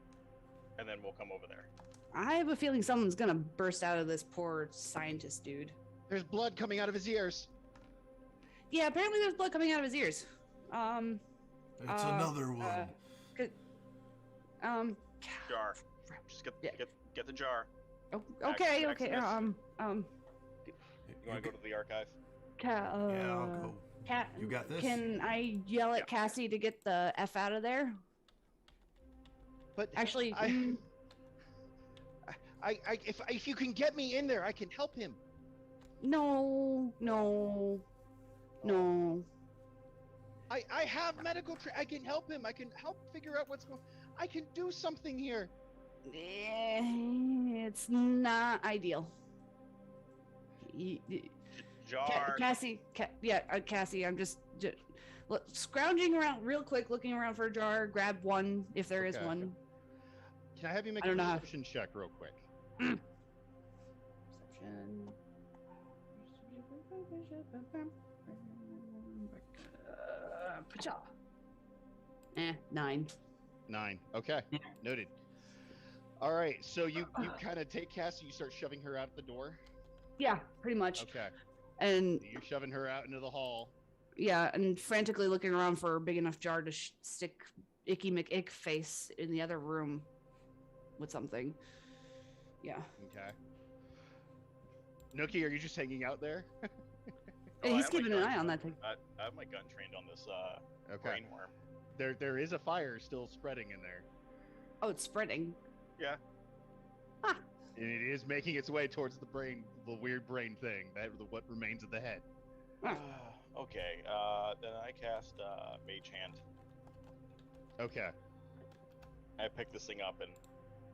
and then we'll come over there. I have a feeling someone's gonna burst out of this poor scientist dude. There's blood coming out of his ears. Yeah, apparently there's blood coming out of his ears. It's another one. Jar. Just get the jar. Oh, okay. Maximus. Um. You want to go to the archive? Yeah, I'll go. You got this? Can I yell at Cassie to get the F out of there? But Actually, if you can get me in there, I can help him. No. I have medical I can help him. I can help figure out what's going. I can do something here. It's not ideal. jar. Cassie, I'm just scrounging around real quick, looking around for a jar. Grab one if there is Okay. one. Can I have you make I a don't know how- perception check real quick? Perception. 9. 9. Okay, Yeah. noted. All right, so you kind of take Cassie, you start shoving her out the door. Yeah, pretty much. Okay, And you're shoving her out into the hall. yeah, and frantically looking around for a big enough jar to stick Icky McIck face in the other room with something. Yeah. Okay. Nookie, are you just hanging out there? And I he's have my keeping an gun eye on that trained- thing. I have my gun trained on this Okay. brain worm. There is a fire still spreading in there, Oh, it's spreading. Yeah. Ah. and it is making its way towards the brain, the weird brain thing, what remains of the head. Ah. Okay. Then I cast Mage Hand. Okay. I pick this thing up and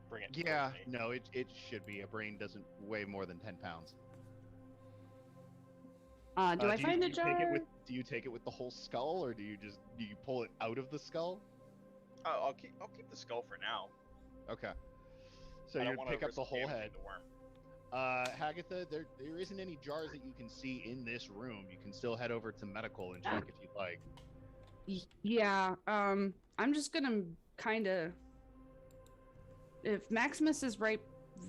bring it. Yeah. towards me. No, it should be. A brain doesn't weigh more than 10 pounds. Do I find the jar? Do you take it with the whole skull, or do you pull it out of the skull? I'll keep the skull for now. Okay. So I don't you wanna pick up the risk whole damaging head. The worm. Hagatha, there isn't any jars that you can see in this room. You can still head over to medical and check if you'd like. Yeah. I'm just gonna kind of. If Maximus is right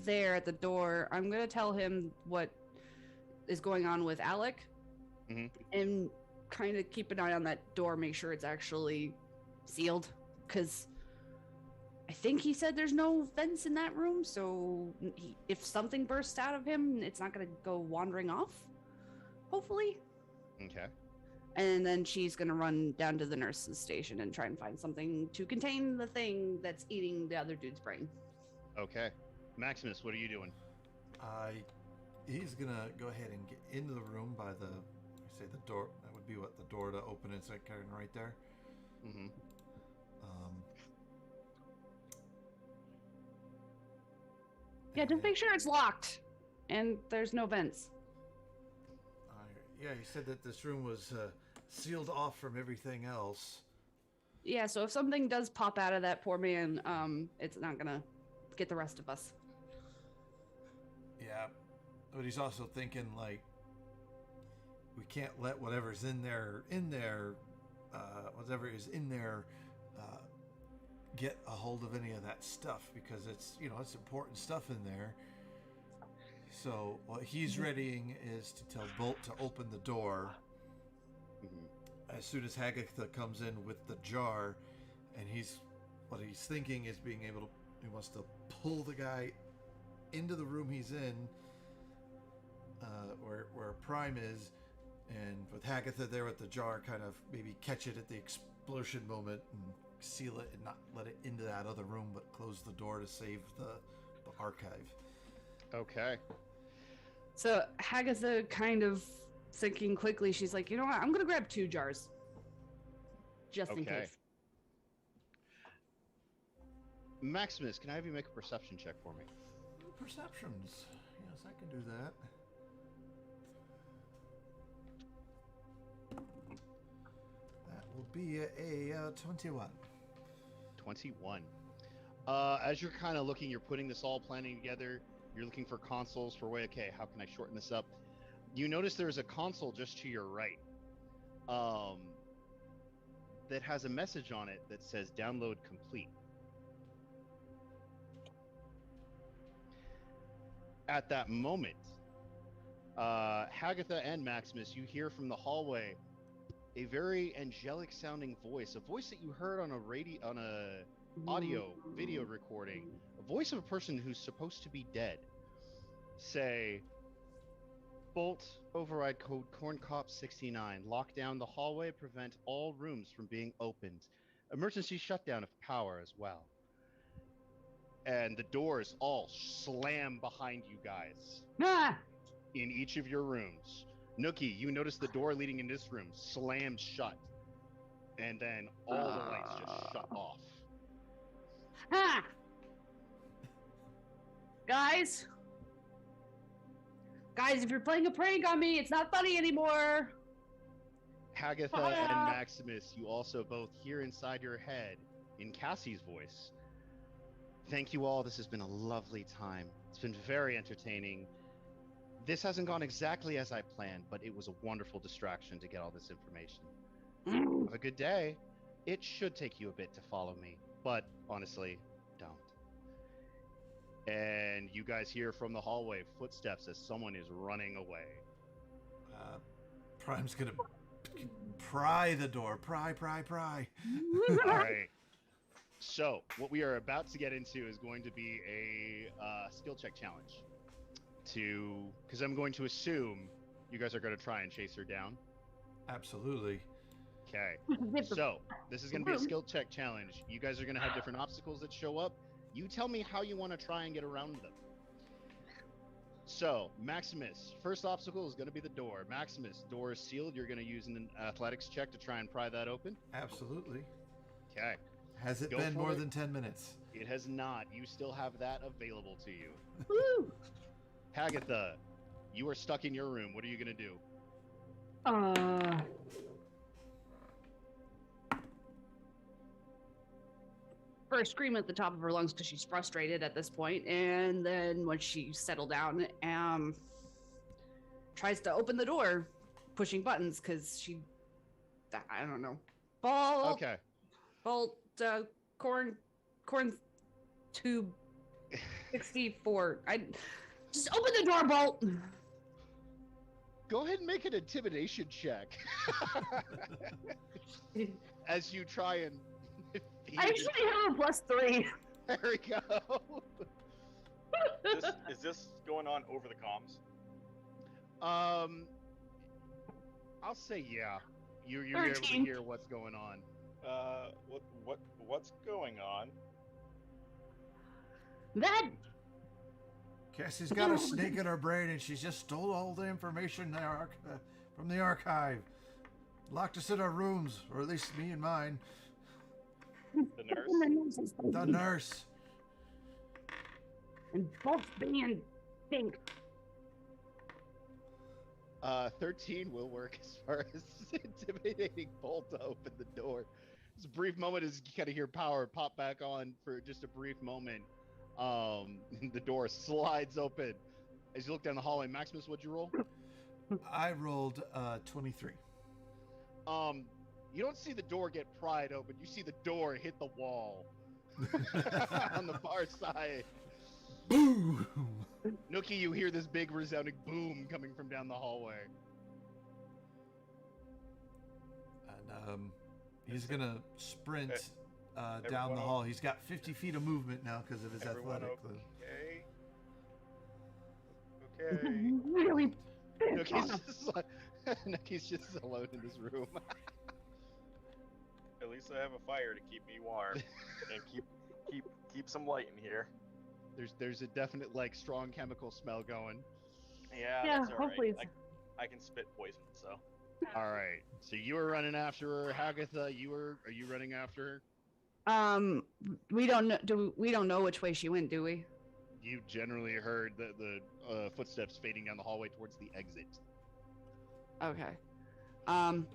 there at the door, I'm gonna tell him what is going on with Alec, Mhm. and kind of keep an eye on that door, make sure it's actually sealed, because I think he said there's no vents in that room, so if something bursts out of him, it's not gonna go wandering off. Hopefully. Okay. And then she's gonna run down to the nurse's station and try and find something to contain the thing that's eating the other dude's brain. Okay. Maximus, what are you doing? He's gonna go ahead and get into the room by the, say the door. That would be what the door to open is, like kind of right there. Mm-hmm. Yeah, just make sure it's locked and there's no vents. Yeah, he said that this room was sealed off from everything else. Yeah, so if something does pop out of that poor man, it's not gonna get the rest of us. Yeah, but he's also thinking like we can't let whatever's in there, whatever is in there, get a hold of any of that stuff, because it's it's important stuff in there. So what he's readying is to tell Bolt to open the door. Mm-hmm. As soon as Hagatha comes in with the jar, and what he's thinking is he wants to pull the guy into the room he's in, where Prime is, and with Hagatha there with the jar, kind of maybe catch it at the explosion moment and seal it and not let it into that other room, but close the door to save the archive. Okay. So Hagatha, kind of thinking quickly, she's like, you know what, I'm gonna grab 2 jars. Just in Okay. case. Maximus, can I have you make a perception check for me? Perceptions. Yes, I can do that. That will be a 21. 21. As you're kind of looking, you're putting this all planning together. You're looking for consoles for okay, how can I shorten this up? You notice there's a console just to your right, that has a message on it that says download complete. At that moment, Hagatha and Maximus, you hear from the hallway a very angelic sounding voice, a voice that you heard on a audio video recording, a voice of a person who's supposed to be dead, say, Bolt, override code Corncop 69, lock down the hallway, prevent all rooms from being opened, emergency shutdown of power as well. And the doors all slam behind you guys in each of your rooms. Nookie, you notice the door leading in this room slams shut, and then all the lights just shut off. Guys, if you're playing a prank on me, it's not funny anymore. Hagatha Fire! and Maximus, you also both hear inside your head, in Cassie's voice, thank you all, this has been a lovely time. It's been very entertaining. This hasn't gone exactly as I planned, but it was a wonderful distraction to get all this information. Have a good day. It should take you a bit to follow me, but honestly, don't. And you guys hear from the hallway footsteps as someone is running away. Prime's gonna pry the door. Pry. All right. So what we are about to get into is going to be a skill check challenge. Because I'm going to assume you guys are going to try and chase her down. Absolutely. Okay. So this is going to be a skill check challenge. You guys are going to have different obstacles that show up. You tell me how you want to try and get around them. So, Maximus, first obstacle is going to be the door. Maximus, door is sealed. You're going to use an athletics check to try and pry that open. Absolutely. Okay. Has it Go been for more it. than 10 minutes? It has not. You still have that available to you. Woo! Hagatha, you are stuck in your room. What are you going to do? First scream at the top of her lungs because she's frustrated at this point, and then when she settled down, tries to open the door, pushing buttons because I don't know. Bolt. Okay. Bolt. Corn tube. 64. I just open the door, Bolt. Go ahead and make an intimidation check. As you try and... I actually have a +3. There we go. Is this going on over the comms? I'll say yeah. You're able to 13. hear what's going on. What's going on? That Cassie's got a snake in her brain, and she's just stole all the information from the archive. Locked us in our rooms, or at least me and mine. The nurse? The nurse. And both being think. 13 will work as far as intimidating Bolt to open the door. It's a brief moment as you kind of hear power pop back on for just a brief moment. The door slides open. As you look down the hallway, Maximus, what'd you roll? I rolled 23. You don't see the door get pried open. You see the door hit the wall on the far side. Boom! Nookie, you hear this big resounding boom coming from down the hallway. And he's gonna sprint down everyone the hall. He's got 50 feet of movement now because of his Everyone athletic. okay? Okay. Really? Nookie's just alone in this room. At least I have a fire to keep me warm and keep some light in here. There's a definite strong chemical smell going. Yeah, Yeah, that's all right. hopefully I can spit poison, so. All right. So you were running after her, Hagatha. Are you running after We don't know. We don't know which way she went, do we? her? You generally heard the footsteps fading down the hallway towards the exit. Okay. And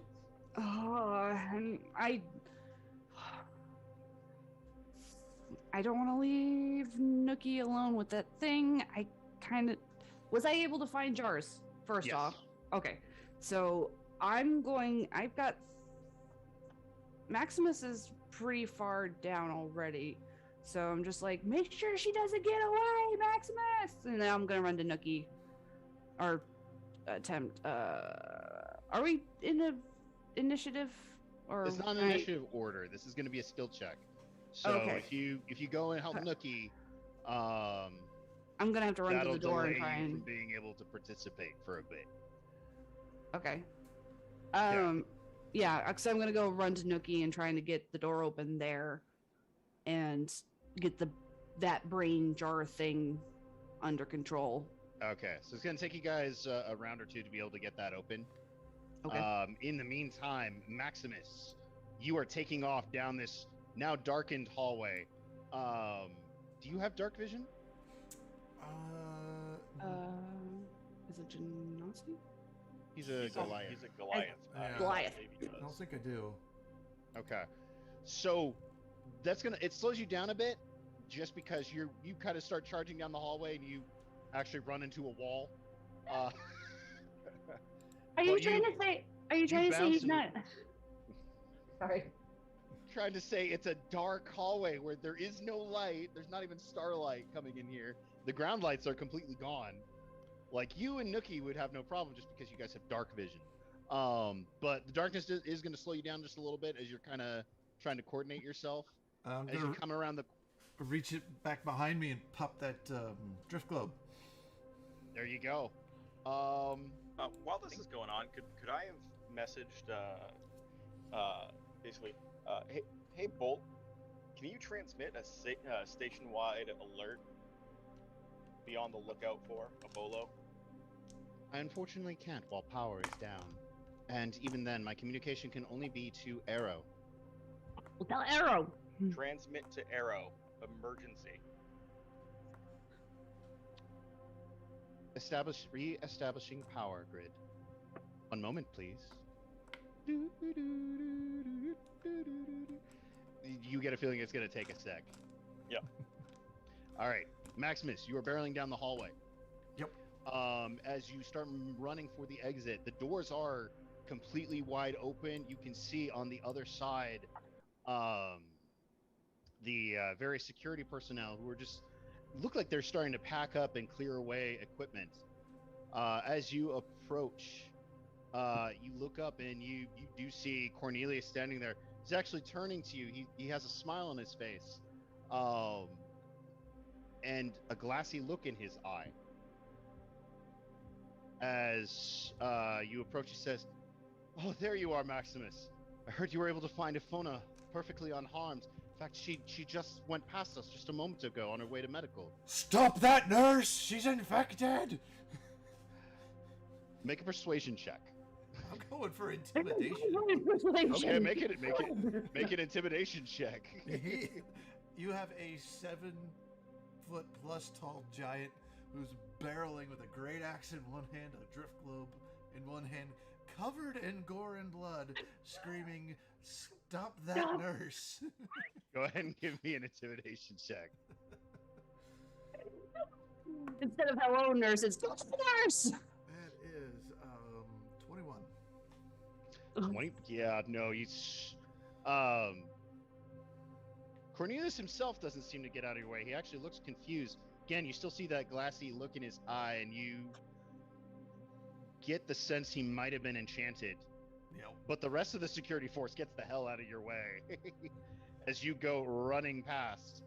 I don't want to leave Nookie alone with that thing. Was I able to find jars first Yes. off? Okay. So I've got Maximus is pretty far down already. So I'm just like, make sure she doesn't get away, Maximus. And then I'm going to run to Nookie or attempt, are we in a initiative or It's not an initiative order. This is going to be a skill check. So Okay. if you go and help Nookie, I'm gonna have to run to that'll the door delay and try you and from being able to participate for a bit. okay. Yeah. Yeah, because I'm gonna go run to Nookie and trying to get the door open there, and get that brain jar thing under control. Okay, so it's going to take you guys a round or two to be able to get that open. Okay. In the meantime, Maximus, you are taking off down this now darkened hallway. Do you have dark vision? Is a Genasi? He's a Goliath. He's a Goliath. Yeah. Goliath. Maybe I don't think I do. Okay. So it slows you down a bit just because you kind of start charging down the hallway and you actually run into a wall. Are you but trying to say? Are you trying to say bounce he's and- not? Sorry. Trying to say it's a dark hallway where there is no light. There's not even starlight coming in here. The ground lights are completely gone. Like you and Nookie would have no problem just because you guys have dark vision. But the darkness is going to slow you down just a little bit as you're kind of trying to coordinate yourself. I'm As you gonna come around the, reach it back behind me and pop that drift globe. there you go. While this is going on, could I have messaged basically, hey Bolt, can you transmit a station-wide alert? Be on the lookout for a bolo. I unfortunately can't while power is down. And even then, my communication can only be to Arrow. Well, tell Arrow. Transmit to Arrow. Emergency. Re-establishing power grid. One moment, please. You get a feeling it's going to take a sec. Yep. All right. Maximus, you are barreling down the hallway. Yep. As you start running for the exit, the doors are completely wide open. You can see on the other side the various security personnel who are just look like they're starting to pack up and clear away equipment. As you approach, you look up and you do see Cornelius standing there. He's actually turning to you. He has a smile on his face, and a glassy look in his eye. As you approach, he says, "Oh, there you are, Maximus. I heard you were able to find Ifona perfectly unharmed. In fact, she just went past us just a moment ago on her way to medical." Stop that, nurse! She's infected! Make a persuasion check. I'm going for intimidation. Okay, make it intimidation check. You have a 7-foot plus tall giant who's barreling with a great axe in one hand, a drift globe in one hand, covered in gore and blood, screaming, "Stop that nurse!" Go ahead and give me an intimidation check. Instead of hello, nurse, it's nurse. That is 21. 20? Yeah, no, Cornelius himself doesn't seem to get out of your way. He actually looks confused. Again, you still see that glassy look in his eye, and you get the sense he might have been enchanted. Yep. But the rest of the security force gets the hell out of your way as you go running past,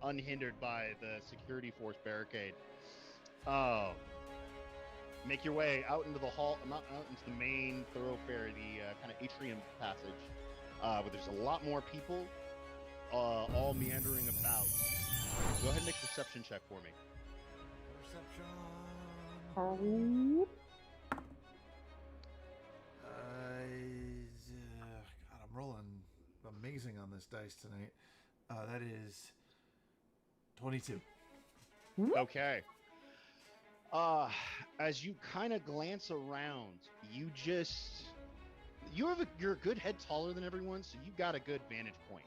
unhindered by the security force barricade. Make your way out into the hall, not out into the main thoroughfare, the kind of atrium passage, where there's a lot more people, all meandering about. Go ahead and make a perception check for me. Perception. Oh. God, I'm rolling amazing on this dice tonight. That is 22. Okay. As you kind of glance around, you're a good head taller than everyone, so you got a good vantage point.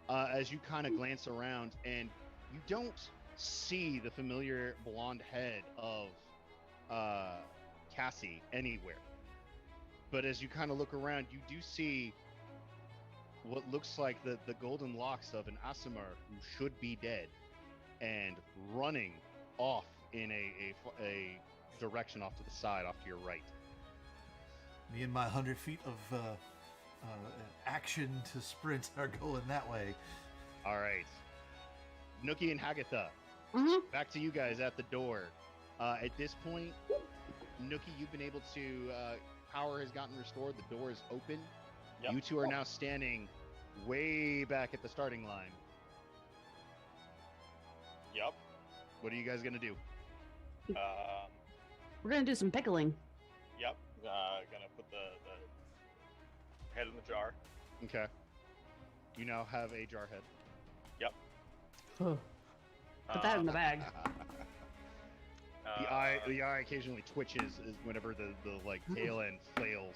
As you kind of glance around, and you don't see the familiar blonde head of Cassie anywhere. But as you kind of look around, you do see what looks like the golden locks of an Aasimar who should be dead, and running off in a direction off to the side, off to your right. Me and my 100 feet of action to sprint are going that way. All right. Nookie and Hagatha, back to you guys at the door. At this point, Nookie, you've been able to, power has gotten restored. The door is open. Yep. You two are now standing way back at the starting line. Yep. What are you guys going to do? We're gonna do some pickling. Yep. Gonna put the head in the jar. Okay. You now have a jar head. Yep. Put that in the bag. The eye occasionally twitches is whenever the like tail end flails.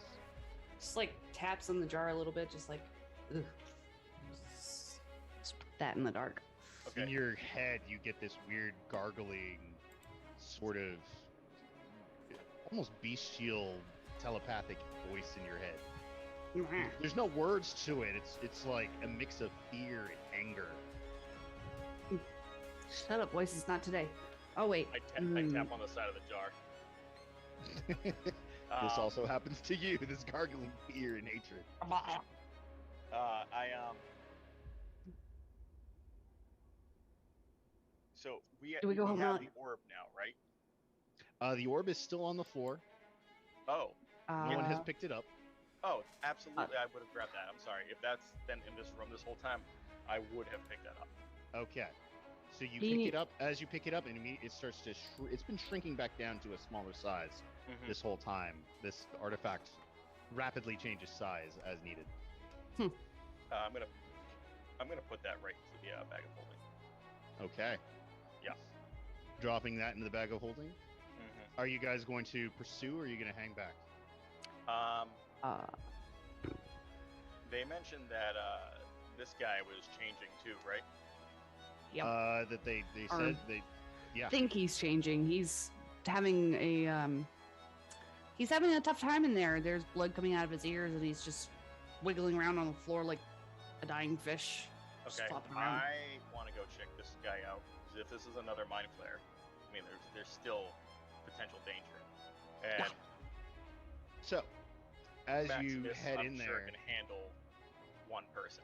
Just like taps on the jar a little bit, just like, ugh. Just put that in the dark. Okay. In your head, you get this weird gargling, sort of almost bestial telepathic voice in your head. There's no words to it. It's like a mix of fear and anger. Shut up, voice. It's not today. Oh wait. I tap on the side of the jar. This also happens to you. This gargling fear and hatred. So we Do we go home have now? the orb now, right? The orb is still on the floor. Oh. No one has picked it up. Oh, absolutely. I would have grabbed that. I'm sorry. If that's been in this room this whole time, I would have picked that up. Okay. So you pick it up. As you pick it up, and it starts to it's been shrinking back down to a smaller size this whole time. This artifact rapidly changes size as needed. I'm gonna put that right into the bag of holding. Okay. Yeah. Dropping that into the bag of holding. Are you guys going to pursue, or are you going to hang back? They mentioned that this guy was changing too, right? Yep. That they said they. Yeah. I think he's changing. He's having a tough time in there. There's blood coming out of his ears, and he's just wiggling around on the floor like a dying fish. Just Okay. flopping around. I want to go check this guy out. 'Cause if this is another mind flare, I mean, there's still potential danger. And So, as Maximus, you head in I'm sure there, can handle one person.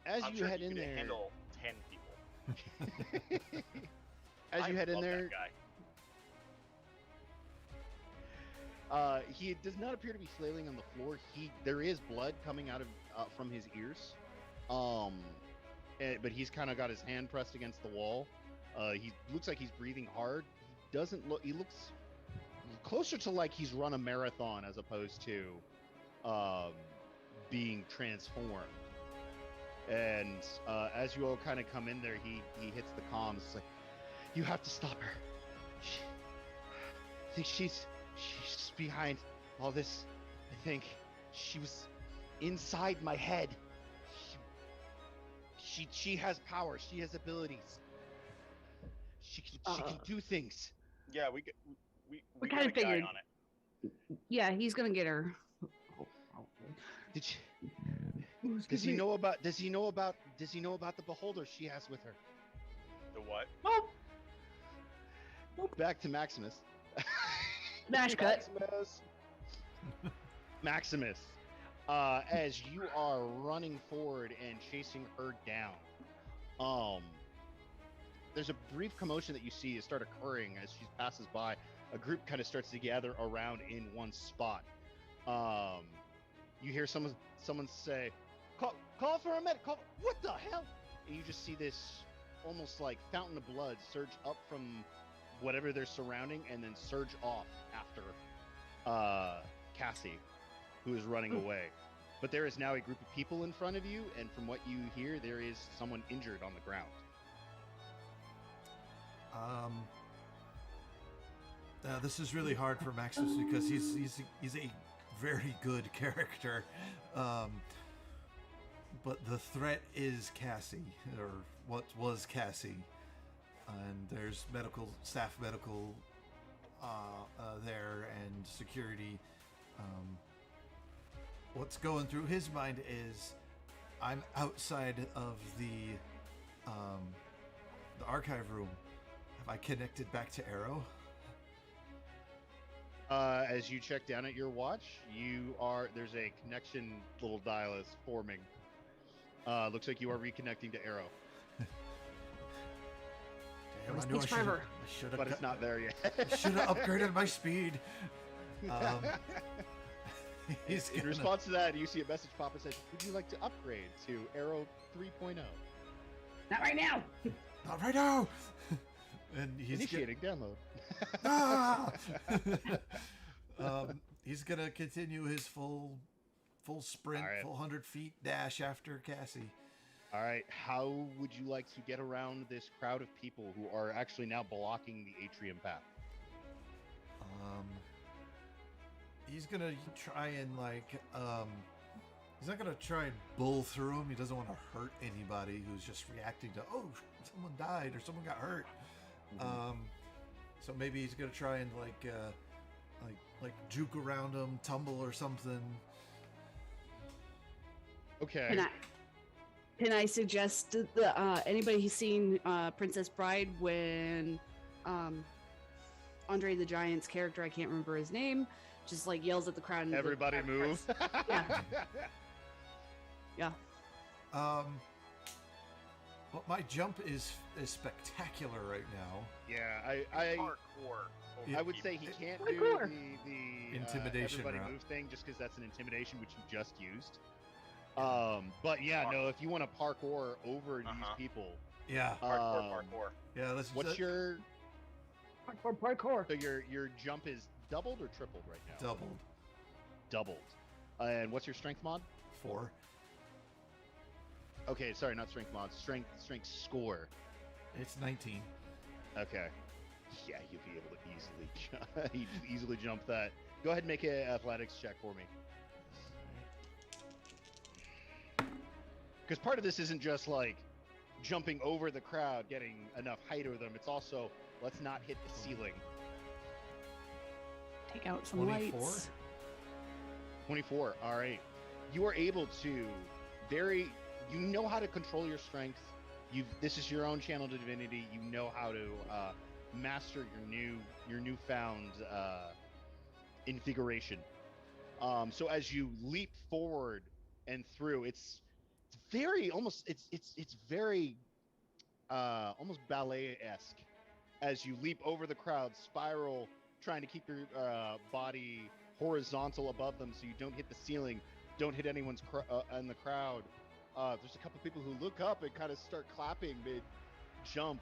as I'm you sure head he in can there, handle 10 people. as you head in love there, that guy. he does not appear to be flailing on the floor. There is blood coming out of from his ears, but he's kind of got his hand pressed against the wall. He looks like he's breathing hard. He doesn't look. He looks closer to like he's run a marathon as opposed to being transformed. And as you all kind of come in there, he hits the comms. It's like, you have to stop her. I think she's behind all this. I think she was inside my head. She has power. She has abilities. She can do things. Yeah, we We got kinda a guy figured. on it. Yeah, he's gonna get her. Did she? Does he know about the beholder she has with her? The what? Oh, Back to Maximus. smash cut. Maximus, as you are running forward and chasing her down, there's a brief commotion that you see start occurring as she passes by. A group kind of starts to gather around in one spot. You hear someone say, "Call for a medic! What the hell?" And you just see this almost like fountain of blood surge up from whatever they're surrounding, and then surge off after Cassie, who is running away. But there is now a group of people in front of you, and from what you hear, there is someone injured on the ground. This is really hard for Maximus because he's a very good character, but the threat is Cassie, or what was Cassie, and there's medical there and security. What's going through his mind is, I'm outside of the archive room. Have I connected back to Arrow? As you check down at your watch, there's a connection little dial is forming. Looks like you are reconnecting to Arrow. Damn, It I knew I takes forever. should have. But it's not there yet. I should have upgraded my speed. He's In response to that, you see a message pop up that says, "Would you like to upgrade to Arrow 3.0?" Not right now. Not right now. And he's Initiating download. Ah! He's gonna continue his full sprint, All right. full 100 feet dash after Cassie. All right, how would you like to get around this crowd of people who are actually now blocking the atrium path? he's gonna try and like he's not gonna try and bull through him. He doesn't want to hurt anybody who's just reacting to, oh, someone died or someone got hurt. So maybe he's gonna try and like juke around him, tumble or something. Okay. Can I suggest anybody who's seen Princess Bride when Andre the Giant's character, I can't remember his name, just like yells at the crowd and Everybody move. Yeah. Well, my jump is spectacular right now. Yeah, Parkour. I would say he can't do Parkour. the Intimidation everybody route. move thing just because that's an intimidation which you just used. But yeah, no, if you want to parkour over these people, Yeah, Parkour. yeah. Let's. what's your Parkour. so your jump is doubled or tripled right now? doubled Doubled. And what's your strength mod? 4? Okay, sorry, not strength mod. Strength score. It's 19. Okay. Yeah, you'll be able to easily jump that. Go ahead and make an athletics check for me. Because part of this isn't just like jumping over the crowd, getting enough height over them. It's also, let's not hit the ceiling. Take out some 24? lights. 24. All right. You are able to you know how to control your strength. This is your own channel to divinity. You know how to master your newfound invigoration. So as you leap forward and through, it's very almost very almost ballet-esque as you leap over the crowd, spiral, trying to keep your body horizontal above them so you don't hit the ceiling, don't hit anyone's in the crowd. There's a couple people who look up and kind of start clapping mid-jump,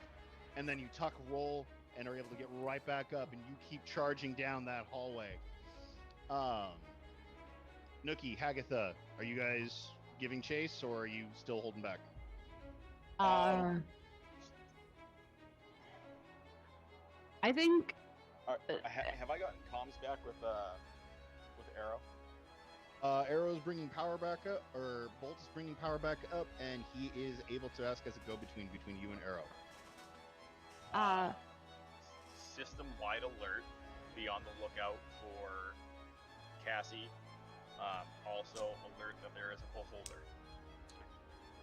and then you tuck roll and are able to get right back up, and you keep charging down that hallway. Nookie, Hagatha, are you guys giving chase, or are you still holding back? I think Have I gotten comms back with Arrow? Arrow's bringing power back up, or Bolt is bringing power back up, and he is able to ask as a go-between between you and Arrow. System-wide alert. Be on the lookout for Cassie. Also alert that there is a beholder.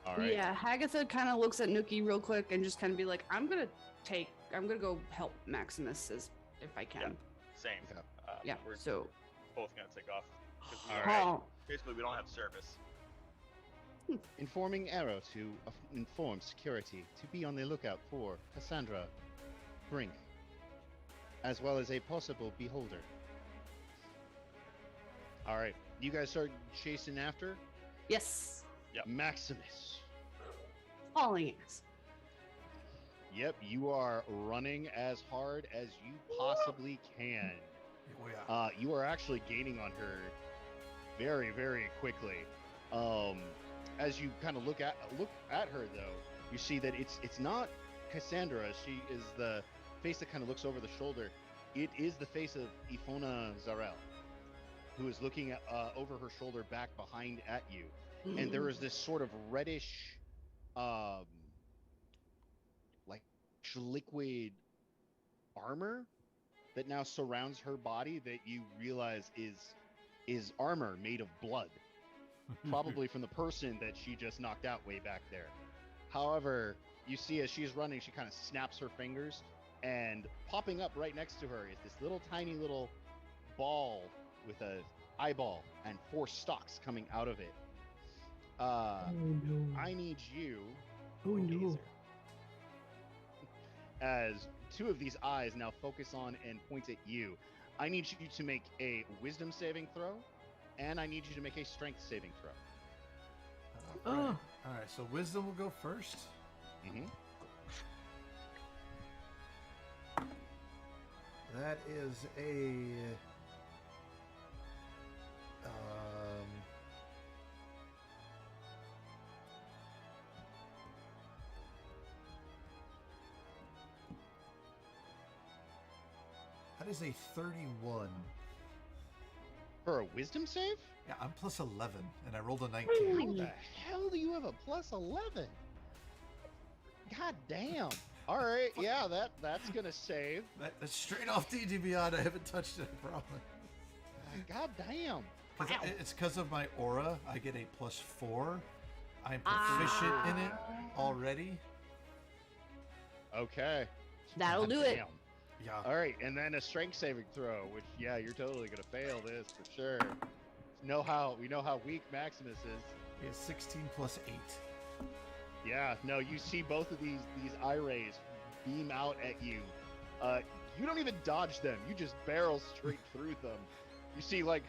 All right. Yeah, Hagatha kind of looks at Nookie real quick and just kind of be like, I'm gonna go help Maximus if I can. Same. Yeah. We're So both gonna take off. 'Cause we All don't- right. Basically, we don't have service. Informing Arrow to inform security to be on the lookout for Cassandra Brink, as well as a possible beholder. All right, you guys start chasing after yes, Yep. Maximus. hauling ass. Yep, you are running as hard as you possibly can. Oh, yeah. You are actually gaining on her very, very quickly. As you kind of look at her, though, you see that it's not Cassandra. She is the face that kind of looks over the shoulder. It is the face of Ifona Zarel, who is looking at, over her shoulder back behind at you. And there is this sort of reddish, like liquid armor that now surrounds her body that you realize is armor made of blood, probably from the person that she just knocked out way back there. However, you see as she's running, she kind of snaps her fingers, and popping up right next to her is this little tiny little ball with a eyeball and 4 stalks coming out of it. Oh no! I need you. Oh no! As 2 of these eyes now focus on and point at you, I need you to make a wisdom saving throw, and I need you to make a strength saving throw. All right, so wisdom will go first. Mm-hmm. That is a that is a 31. For a wisdom save? Yeah, I'm plus 11, and I rolled a How 19. the hell do you have a plus 11? God damn. All right, yeah, that's gonna save. That's straight off D&D Beyond. I haven't touched it, I promise. God damn. It's because of my aura. I get a +4. I'm proficient in it already. Okay. That'll God do it. damn. Yeah. All right, and then a strength saving throw, which yeah, you're totally gonna fail this for sure. We know how weak Maximus is. It's 16 plus 8. Yeah, no, you see both of these eye rays beam out at you. You don't even dodge them. You just barrel straight through them. You see, like,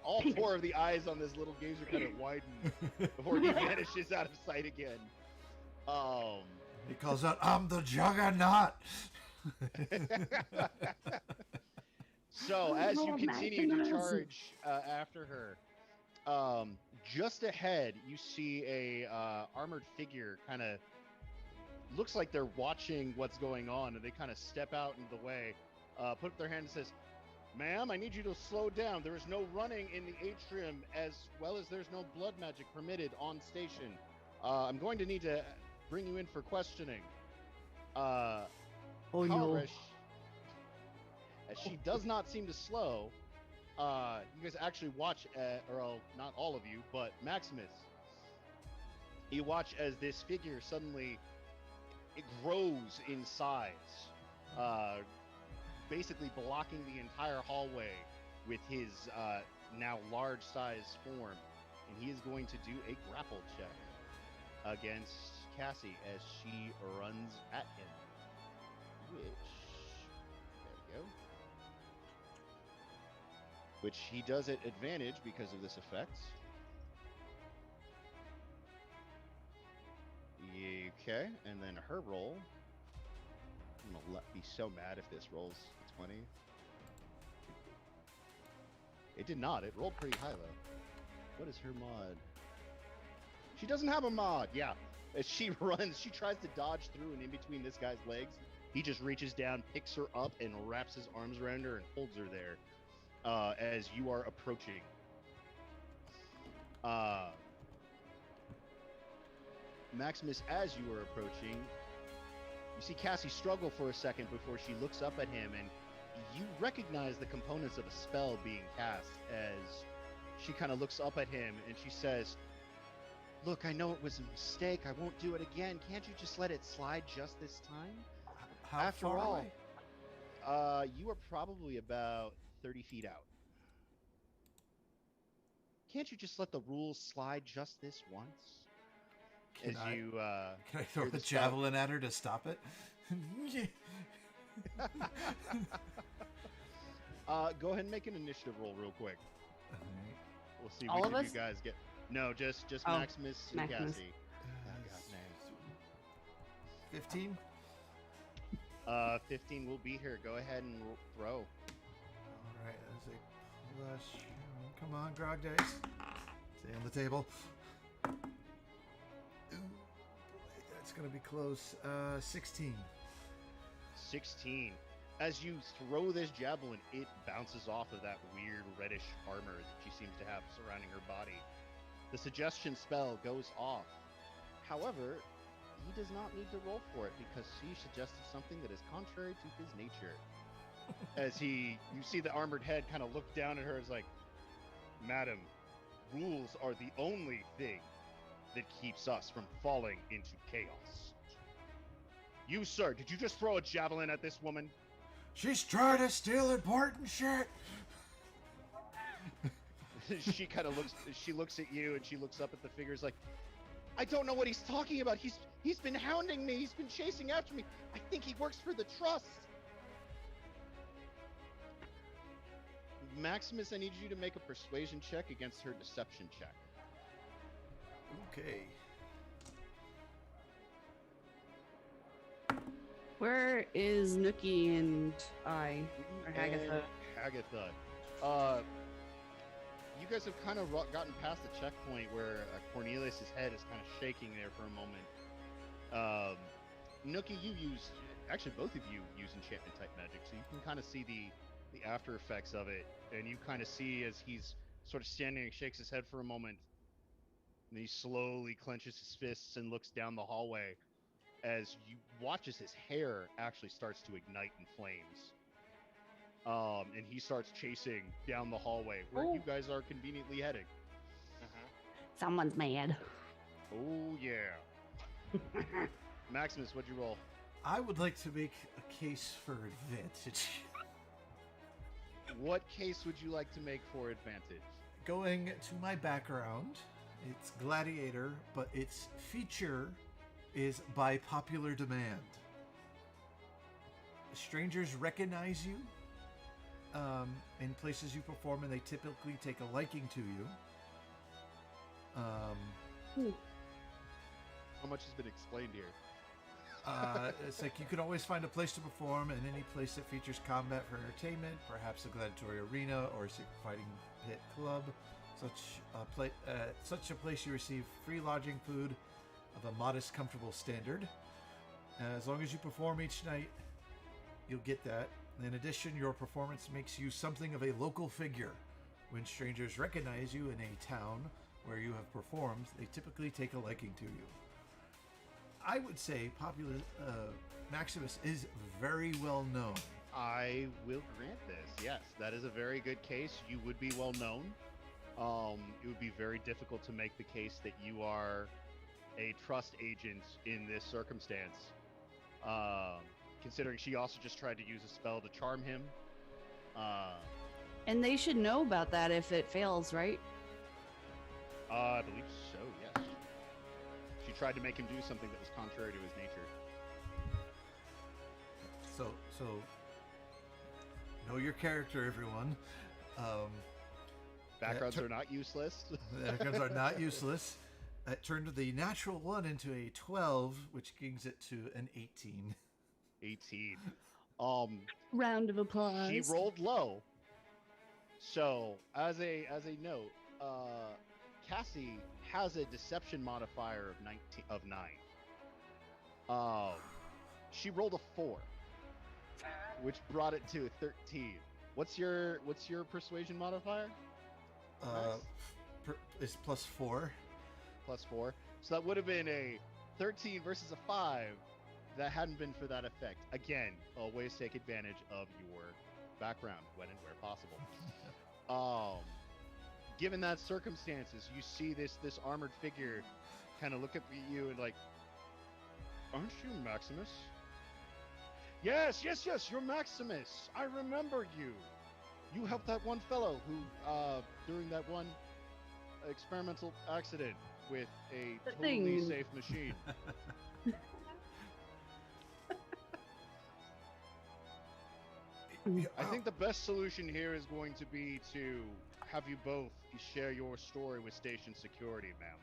all 4 of the eyes on this little gazer kind of widen before he vanishes out of sight again. He calls out, "I'm the Juggernaut!" So, as you continue to charge after her, just ahead, you see a armored figure kind of looks like they're watching what's going on, and they kind of step out into the way, put up their hand and says, "Ma'am, I need you to slow down. There is no running in the atrium, as well as there's no blood magic permitted on station. I'm going to need to bring you in for questioning." Oh no. However, as she does not seem to slow, you guys actually watch, not all of you, but Maximus. You watch as this figure suddenly it grows in size, basically blocking the entire hallway with his now large-sized form, and he is going to do a grapple check against Cassie as she runs at him. Which, there we go. Which he does at advantage because of this effect. Okay, and then her roll. I'm gonna be so mad if this rolls a 20. It did not. It rolled pretty high though. What is her mod? She doesn't have a mod. Yeah, as she runs, she tries to dodge through, and in between this guy's legs, he just reaches down, picks her up, and wraps his arms around her and holds her there. As you are approaching. Maximus, as you are approaching, you see Cassie struggle for a second before she looks up at him, and you recognize the components of a spell being cast as she kind of looks up at him and she says, "Look, I know it was a mistake. I won't do it again. Can't you just let it slide just this time?" How After far all, away? you are probably about 30 feet out. Can't you just let the rules slide just this once? Can I throw hear a the javelin at her to stop it? Go ahead and make an initiative roll real quick. We'll see All which of of us? you guys get. No, just Oh, Maximus and Maximus. Cassie. God, 15? 15 will be here. Go ahead and throw. All right, that's a plus. Come on, grog dice. Stay on the table. Ooh, that's gonna be close. 16. 16. As you throw this javelin, it bounces off of that weird reddish armor that she seems to have surrounding her body. The suggestion spell goes off. However, he does not need to roll for it because she suggested something that is contrary to his nature. As you see the armored head kind of look down at her as like, "Madam, rules are the only thing that keeps us from falling into chaos. You, sir, did you just throw a javelin at this woman?" She's trying to steal important shit. She kind of looks at you and she looks up at the figures like, "I don't know what he's talking about. He's been hounding me. He's been chasing after me. I think he works for the trust." Maximus, I need you to make a persuasion check against her deception check. Okay. Where is Nookie and I? Or Hagatha? Hagatha. You guys have kind of gotten past the checkpoint where Cornelius's head is kind of shaking there for a moment. Nookie, actually both of you use enchantment type magic, so you can kind of see the after effects of it, and you kind of see as he's sort of standing and shakes his head for a moment, and he slowly clenches his fists and looks down the hallway as you watch as his hair actually starts to ignite in flames. And he starts chasing down the hallway where you guys are conveniently heading. Someone's mad. Oh yeah. Maximus, what'd you roll? I would like to make a case for advantage. What case would you like to make for advantage? Going to my background, it's Gladiator, but its feature is by popular demand. Strangers recognize you in places you perform, and they typically take a liking to you. How much has been explained here? It's like you can always find a place to perform in any place that features combat for entertainment, perhaps a gladiatory arena or a secret fighting pit club. Such a place you receive free lodging, food of a modest, comfortable standard. As long as you perform each night, you'll get that. In addition, your performance makes you something of a local figure. When strangers recognize you in a town where you have performed, they typically take a liking to you. I would say Maximus is very well known. I will grant this. Yes, that is a very good case. You would be well known. It would be very difficult to make the case that you are a trust agent in this circumstance. Considering she also just tried to use a spell to charm him. And they should know about that if it fails, right? I believe so, yes. She tried to make him do something that was contrary to his nature. So know your character, everyone. Backgrounds are not useless. Backgrounds are not useless. It turned the natural 1 into a 12, which brings it to an 18. 18. Round of applause. She rolled low. So, as a note, Cassie has a deception modifier of 9. She rolled a 4, which brought it to a 13. What's your persuasion modifier? Is +4. +4. So that would have been a 13 versus a 5. That hadn't been for that effect. Again, always take advantage of your background when and where possible. Given that circumstances, you see this armored figure kind of look up at you and like, aren't you Maximus? Yes, you're Maximus. I remember you. You helped that one fellow who, during that one experimental accident with a totally safe machine. I think the best solution here is going to be to have you both share your story with station security, ma'am.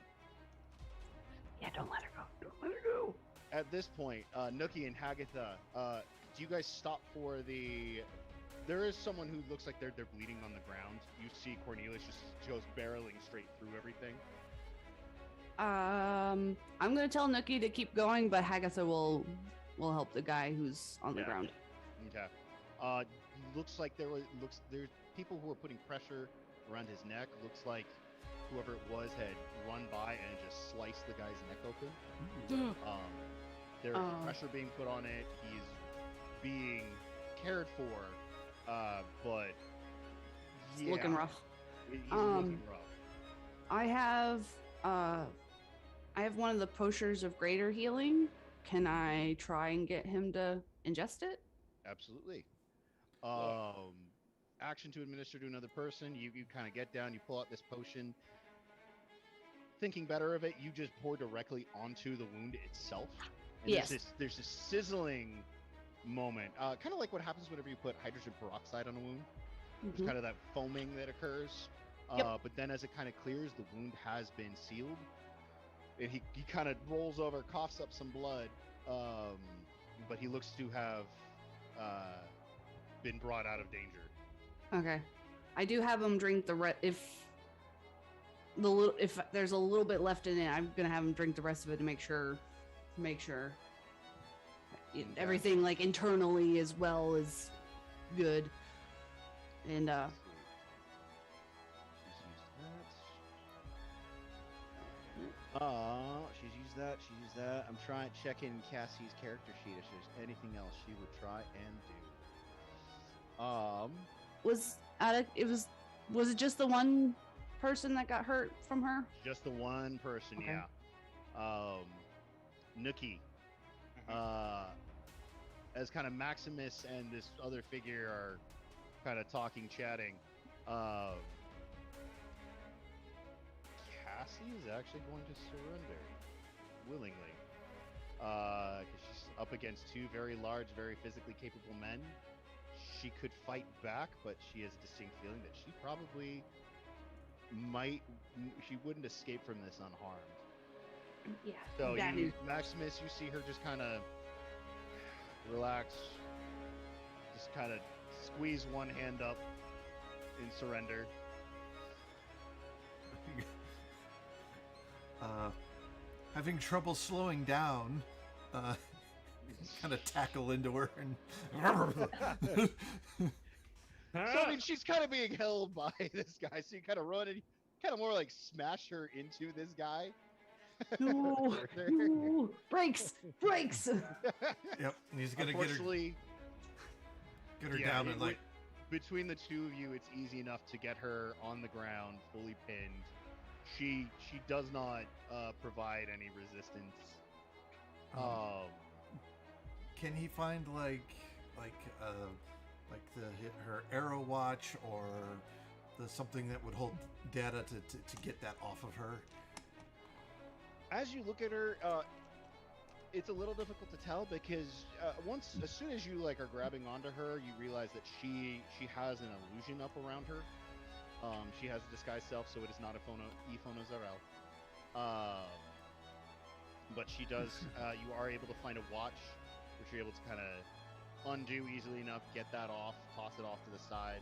Yeah, don't let her go. Don't let her go. At this point, Nookie and Hagatha, do you guys stop for the... There is someone who looks like they're bleeding on the ground. You see Cornelius just goes barreling straight through everything. I'm gonna tell Nookie to keep going, but Hagatha will help the guy who's on the ground. Okay. Looks like there's people who are putting pressure around his neck. Looks like whoever it was had run by and just sliced the guy's neck open. There's pressure being put on it. He's being cared for, but it's looking rough. He's looking rough. I have one of the potions of greater healing. Can I try and get him to ingest it? Absolutely. Action to administer to another person. You kind of get down, you pull out this potion. Thinking better of it, you just pour directly onto the wound itself. And yes. There's this sizzling moment. Kind of like what happens whenever you put hydrogen peroxide on a wound. There's kind of that foaming that occurs. But then as it kind of clears, the wound has been sealed. And he kind of rolls over, coughs up some blood. But he looks to have been brought out of danger. Okay, I do have him drink if there's a little bit left in it, I'm gonna have him drink the rest of it to make sure everything like internally as well is good. And Let's see. She's used that. She's used that. I'm trying checking Cassie's character sheet if there's anything else she would try and do. was it just the one person that got hurt from her? Just the one person, Okay. yeah. Nookie. As kind of Maximus and this other figure are kind of talking, chatting. Cassie is actually going to surrender willingly. Because she's up against two very large, very physically capable men. She could fight back, but she has a distinct feeling that she probably she wouldn't escape from this unharmed. Yeah. So that is Maximus, you see her just kind of relax, just kind of squeeze one hand up in surrender. Having trouble slowing down, kind of tackle into her and. So I mean, she's kind of being held by this guy, so you kind of run and kind of more like smash her into this guy. no, no. Brakes. Yep, and he's gonna get her yeah, down and like. Between the two of you, it's easy enough to get her on the ground, fully pinned. She does not provide any resistance. Can he find like her arrow watch or something that would hold data to get that off of her? As you look at her, it's a little difficult to tell because as soon as you like are grabbing onto her, you realize that she has an illusion up around her. She has a disguised self, so it is not a Ephono Zarel. But she does. You are able to find a watch, which you're able to kind of undo easily enough, get that off, toss it off to the side.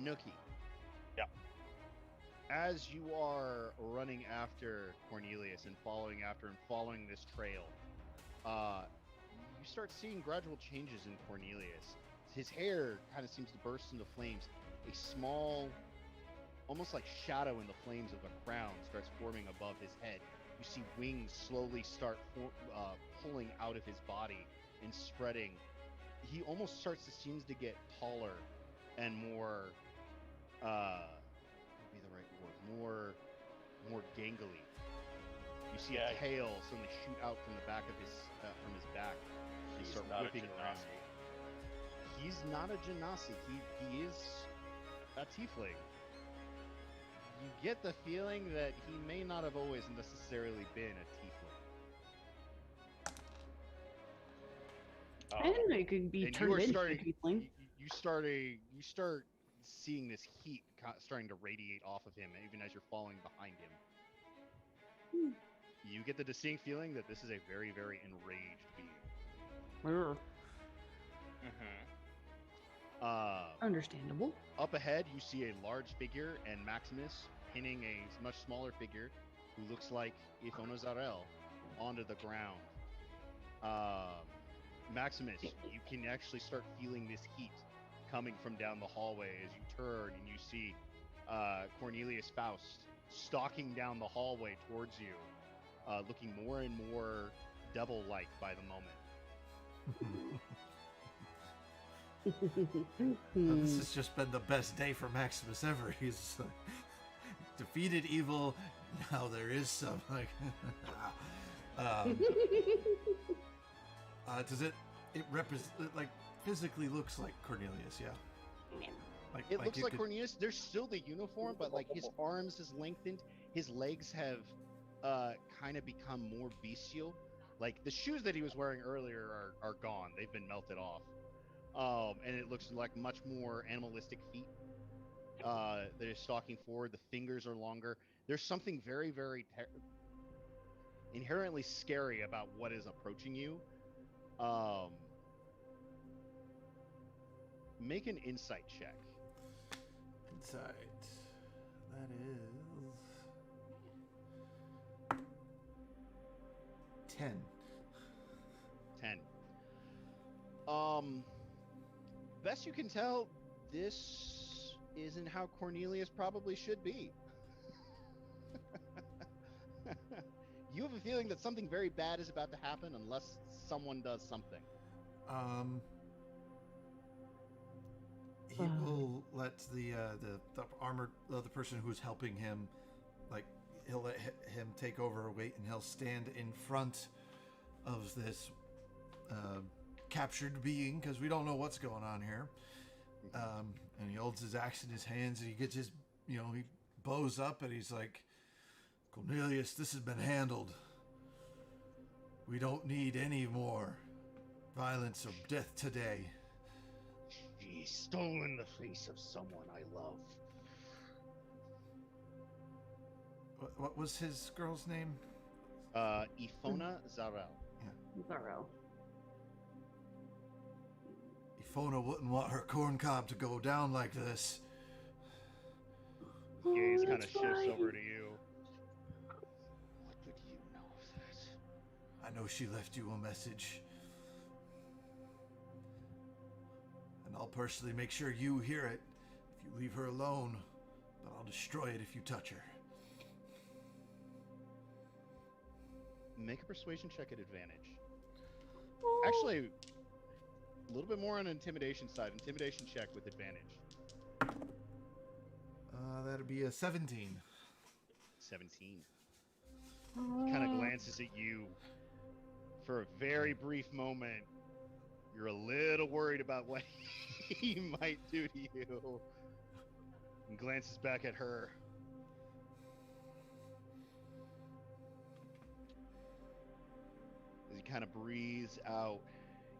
Nookie. Yeah. As you are running after Cornelius and following this trail, you start seeing gradual changes in Cornelius. His hair kind of seems to burst into flames. A small, almost like shadow in the flames of a crown starts forming above his head. You see wings slowly start pulling out of his body and spreading. He almost seems to get taller and more, what would be the right word? More gangly. You see a tail suddenly shoot out from the back of his back and start whipping around. He's not a Genasi. He is a tiefling. You get the feeling that he may not have always necessarily been a tiefling. I didn't know you could be turned into a tiefling. You start seeing this heat starting to radiate off of him, even as you're falling behind him. You get the distinct feeling that this is a very, very enraged being. Understandable. Up ahead, you see a large figure and Maximus pinning a much smaller figure who looks like Ephono Zarel onto the ground. Maximus, you can actually start feeling this heat coming from down the hallway as you turn and you see Cornelius Faust stalking down the hallway towards you, looking more and more devil-like by the moment. This has just been the best day for Maximus ever. He's defeated evil. Now there is some like. Does it represent like physically looks like Cornelius? Yeah. It looks like Cornelius. There's still the uniform, but like his arms has lengthened. His legs have kind of become more bestial. Like the shoes that he was wearing earlier are gone. They've been melted off. And it looks like much more animalistic feet. They're stalking forward. The fingers are longer. There's something very, very inherently scary about what is approaching you. Make an insight check. Insight. That is 10. 10. Best you can tell, this isn't how Cornelius probably should be. You have a feeling that something very bad is about to happen unless someone does something. He will let the armored the person who's helping him, like, he'll let him take over a weight, and he'll stand in front of this captured being, because we don't know what's going on here. And he holds his axe in his hands, and he gets his, he bows up, and he's like, Cornelius, this has been handled. We don't need any more violence or death today. He's stolen the face of someone I love. What was his girl's name? Ifona Zarel. Yeah. Zorro. Ifona wouldn't want her corn cob to go down like this. Gaze kind of That's shifts right. over to you. What would you know of that? I know she left you a message. And I'll personally make sure you hear it if you leave her alone, but I'll destroy it if you touch her. Make a persuasion check at advantage. Oh. Actually, a little bit more on intimidation side. Intimidation check with advantage. That'd be a 17. 17. He kind of glances at you. For a very brief moment, you're a little worried about what he might do to you. And glances back at her. As he kind of breathes out,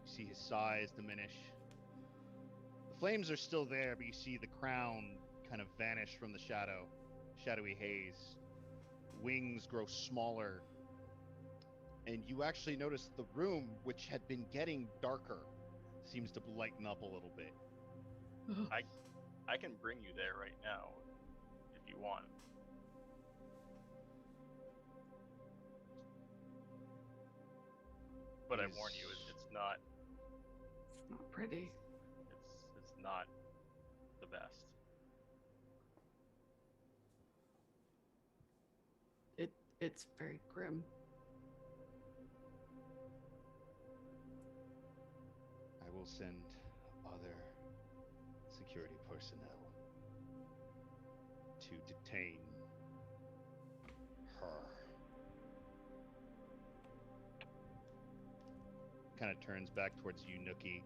you see his size diminish. The flames are still there, but you see the crown kind of vanish from the shadowy haze. Wings grow smaller. And you actually notice the room, which had been getting darker, seems to lighten up a little bit. I can bring you there right now, if you want. But I warn you, it's not. It's not pretty. It's not the best. It's very grim. I will send other security personnel to detain her. Kind of turns back towards you, Nookie.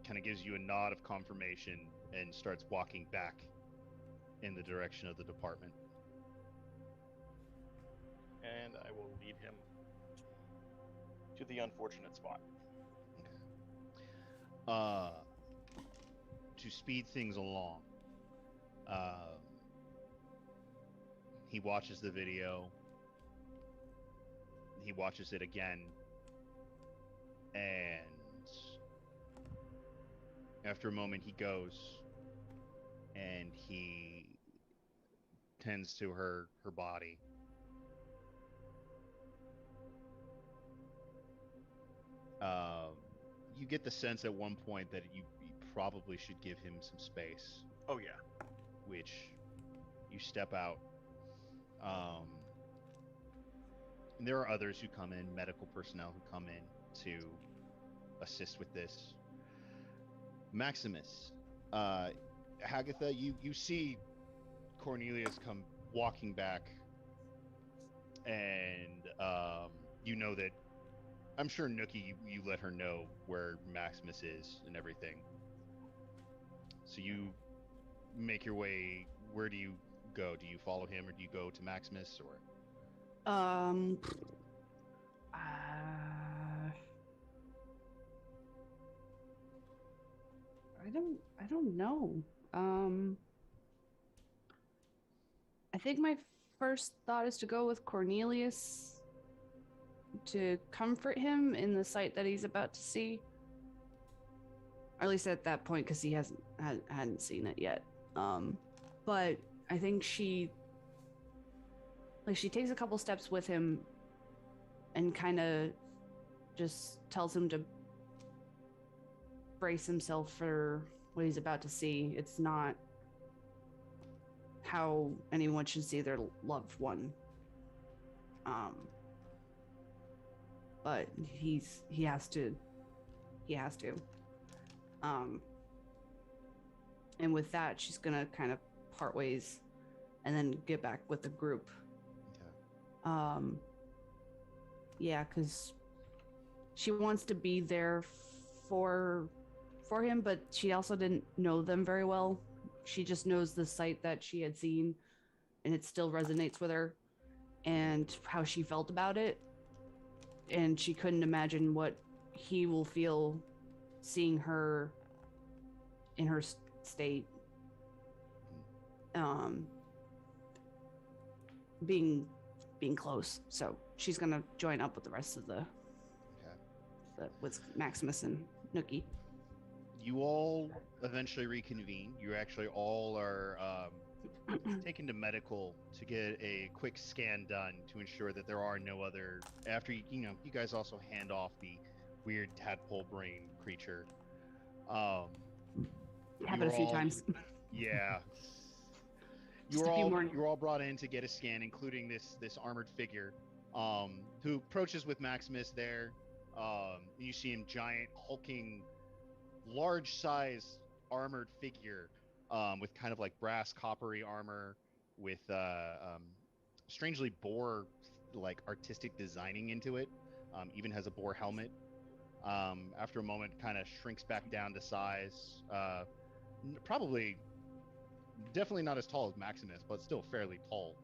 Kind of gives you a nod of confirmation and starts walking back in the direction of the department. And I will lead him to the unfortunate spot. To speed things along, he watches the video. He watches it again, and after a moment, he goes and he tends to her body. You get the sense at one point that you probably should give him some space, Oh yeah. which you step out. And there are others who come in, medical personnel who come in to assist with this. Maximus, Hagatha, you see Cornelius come walking back, and you know that, I'm sure Nookie, you let her know where Maximus is and everything. So you make your way. Where do you go? Do you follow him, or do you go to Maximus, or? I don't know. I think my first thought is to go with Cornelius to comfort him in the sight that he's about to see. Or at least at that point, because he hadn't seen it yet. But I think she takes a couple steps with him and kind of just tells him to brace himself for what he's about to see. It's not how anyone should see their loved one. But he has to. And with that, she's gonna kind of part ways and then get back with the group. Okay. Yeah, because she wants to be there for him, but she also didn't know them very well. She just knows the site that she had seen, and it still resonates with her and how she felt about it. And she couldn't imagine what he will feel seeing her in her state, being close. So she's gonna join up with the rest of the with Maximus and Nookie. You all eventually reconvene. You actually all are taken to medical to get a quick scan done to ensure that there are no other. After you guys also hand off the weird tadpole brain creature. Happened a few times. Yeah. Just a few more. You were all brought in to get a scan, including this armored figure, who approaches with Maximus there. You see him, giant, hulking, large-size armored figure, with kind of like brass coppery armor with strangely boar like artistic designing into it. Even has a boar helmet. After a moment, kind of shrinks back down to size. Definitely not as tall as Maximus, but still fairly tall,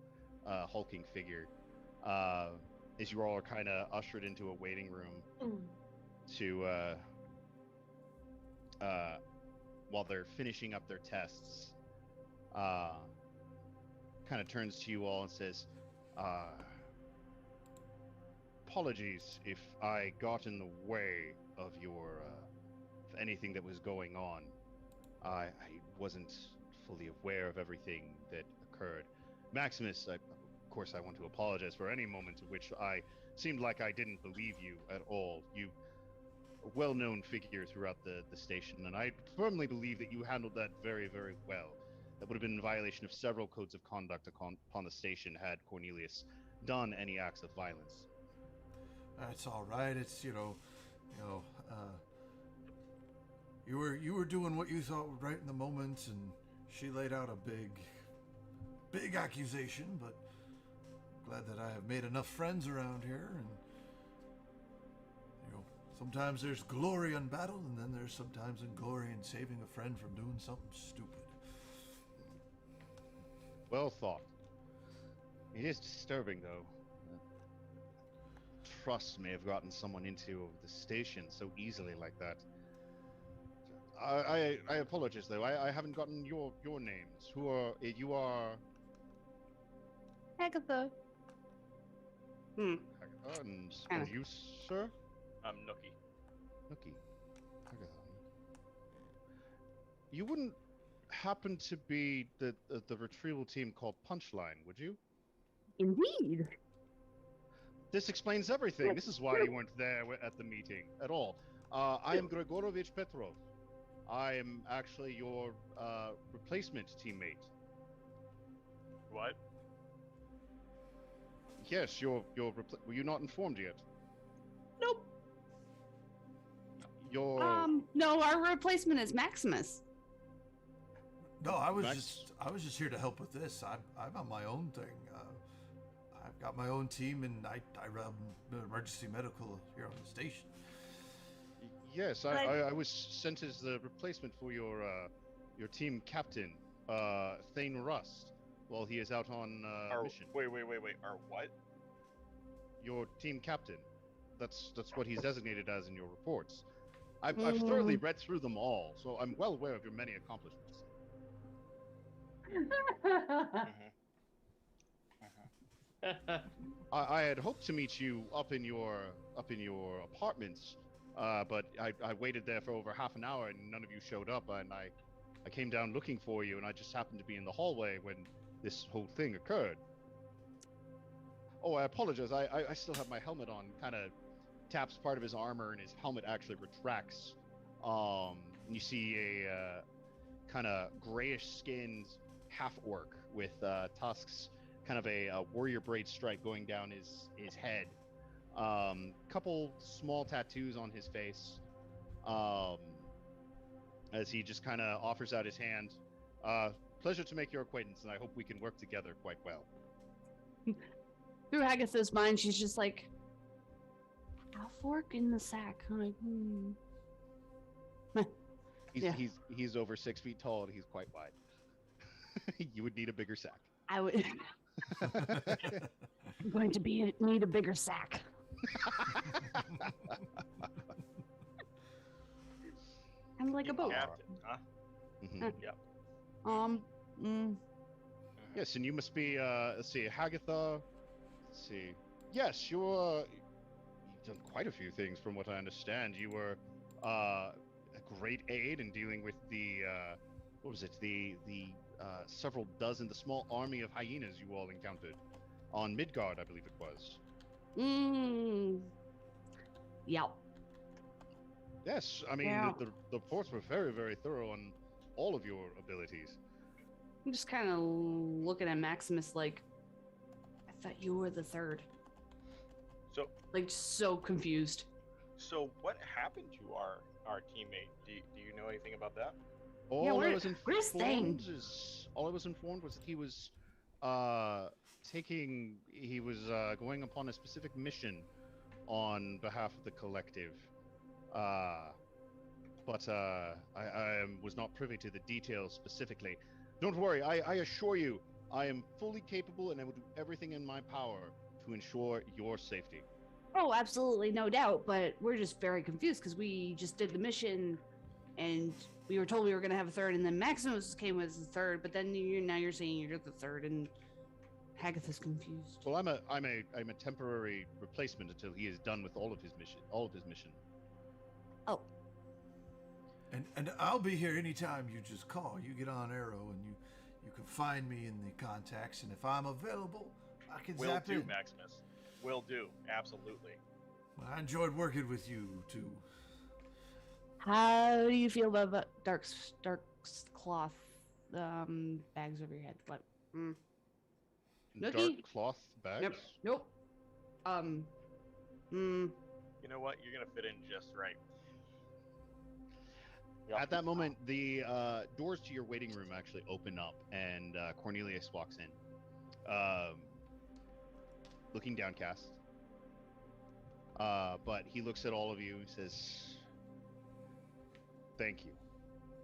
hulking figure. As you all are kind of ushered into a waiting room to while they're finishing up their tests, kind of turns to you all and says, apologies if I got in the way of your of anything that was going on. I wasn't fully aware of everything that occurred. Maximus, of course I want to apologize for any moment in which I seemed like I didn't believe you at all. You a well-known figure throughout the station, and I firmly believe that you handled that very, very well. That would have been in violation of several codes of conduct upon the station had Cornelius done any acts of violence. That's all right. It's you were doing what you thought was right in the moment, and she laid out a big accusation. But glad that I have made enough friends around here, and sometimes there's glory in battle, and then there's sometimes in glory in saving a friend from doing something stupid. Well thought. It is disturbing, though. Trust may have gotten someone into the station so easily like that. I apologize, though. I haven't gotten your names. You are? Agatha. Agatha, and you, sir? I'm Nookie. Nookie. Agatha. You wouldn't happen to be the retrieval team called Punchline, would you? Indeed. This explains everything. This is why you weren't there at the meeting at all. I am Grigorovich Petrov. I am actually your replacement teammate. What? Yes, were you not informed yet? Nope. No, our replacement is Maximus. No, I was just here to help with this. I'm on my own thing. I've got my own team, and I run emergency medical here on the station. Yes, I was sent as the replacement for your team captain, Thane Rust, while he is out on mission. Wait. Our what? Your team captain. That's what he's designated as in your reports. I've thoroughly read through them all, so I'm well aware of your many accomplishments. I had hoped to meet you up in your apartments, but I waited there for over half an hour and none of you showed up, and I came down looking for you, and I just happened to be in the hallway when this whole thing occurred. Oh, I apologize. I still have my helmet on. Kind of taps part of his armor, and his helmet actually retracts and you see a kind of grayish-skinned half-orc with tusks, kind of a warrior braid stripe going down his head. Couple small tattoos on his face. As he just kind of offers out his hand. Pleasure to make your acquaintance, and I hope we can work together quite well. Through Agatha's mind, she's just like, half orc in the sack. I'm like, Yeah. He's over 6 feet tall, and he's quite wide. You would need a bigger sack. I would. I'm going to need a bigger sack. I'm like a boat. Captain, huh? Mhm. Yep. Yes, and you must be, let's see, Hagatha. Let's see. Yes, you've done quite a few things from what I understand. You were a great aid in dealing with the, what was it, the several dozen, the small army of hyenas you all encountered on Midgard, I believe it was. Yeah. Yes, I mean, Yeah. the reports were very, very thorough on all of your abilities. I'm just kind of looking at Maximus like, I thought you were the third. So, Like, so confused. so what happened to our teammate? Do you know anything about that? All I was where's Thane? informed was that he was going upon a specific mission on behalf of the collective. But I was not privy to the details specifically. Don't worry, I assure you, I am fully capable and I will do everything in my power to ensure your safety. Oh, absolutely, no doubt. But we're just very confused because we just did the mission, and we were told we were going to have a third, and then Maximus came as the third. But then now you're saying you're the third, and Hagatha's confused. Well, I'm a temporary replacement until he is done with all of his mission. Oh. And I'll be here anytime you just call. You get on Arrow and you can find me in the contacts, and if I'm available, I can Will zap do, in. Maximus. Will do. Absolutely. Well, I enjoyed working with you too. How do you feel about dark cloth bags over your head? Like, Dark Nookie? cloth bags. Yep. Nope. You know what? You're gonna fit in just right. Yep. At that moment, the doors to your waiting room actually open up, and Cornelius walks in, looking downcast. But he looks at all of you and says, "Thank you,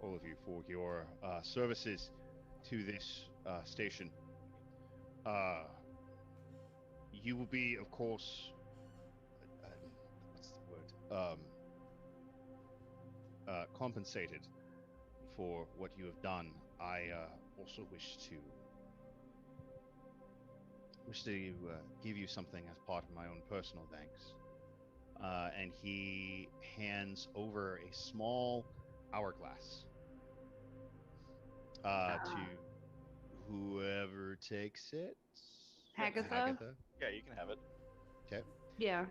all of you, for your services to this station. You will be, of course, what's the word? Compensated for what you have done. I also wish to give you something as part of my own personal thanks." And he hands over a small hourglass to whoever takes it. Hagatha? Yeah, you can have it. Okay. Yeah.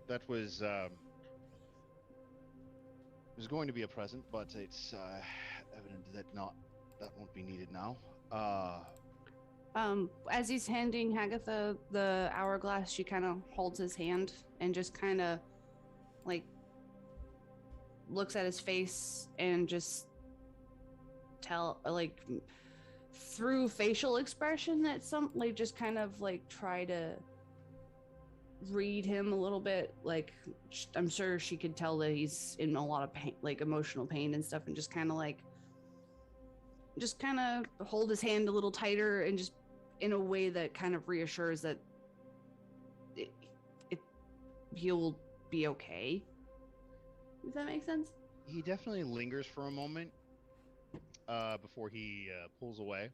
That was going to be a present, but it's evident that won't be needed now. As he's handing Hagatha the hourglass, she kind of holds his hand and just kind of like looks at his face and just through facial expression that just kind of like try to read him a little bit. Like, I'm sure she could tell that he's in a lot of pain, like emotional pain and stuff, and just kind of hold his hand a little tighter and just in a way that kind of reassures that he'll be okay. Does that make sense? He definitely lingers for a moment before he pulls away.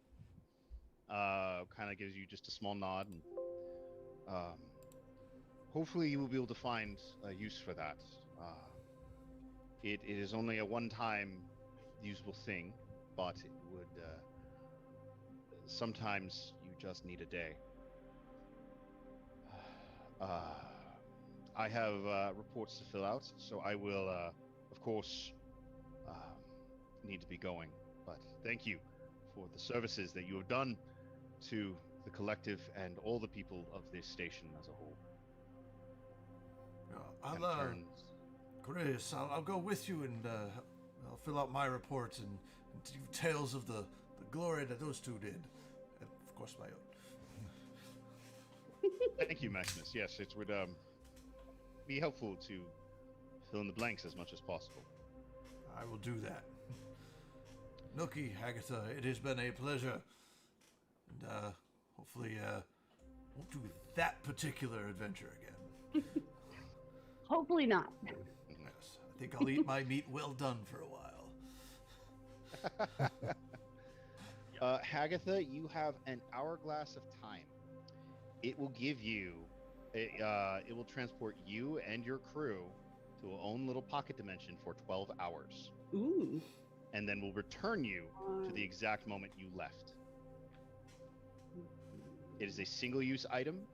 Kind of gives you just a small nod, and hopefully you will be able to find a use for that. It is only a one-time usable thing, but it would sometimes you just need a day. I have reports to fill out, so I will, of course, need to be going, but thank you for the services that you have done to the collective and all the people of this station as a whole. Chris, I'll go with you and I'll fill out my reports and give tales of the glory that those two did. And of course, my own. Thank you, Maximus. Yes, it would be helpful to fill in the blanks as much as possible. I will do that. Nookie, Agatha, it has been a pleasure. And hopefully won't do that particular adventure again. Hopefully not. Yes, I think I'll eat my meat well done for a while. Hagatha, you have an hourglass of time. It will give you, it will transport you and your crew to a own little pocket dimension for 12 hours. Ooh. And then will return you to the exact moment you left. It is a single-use item.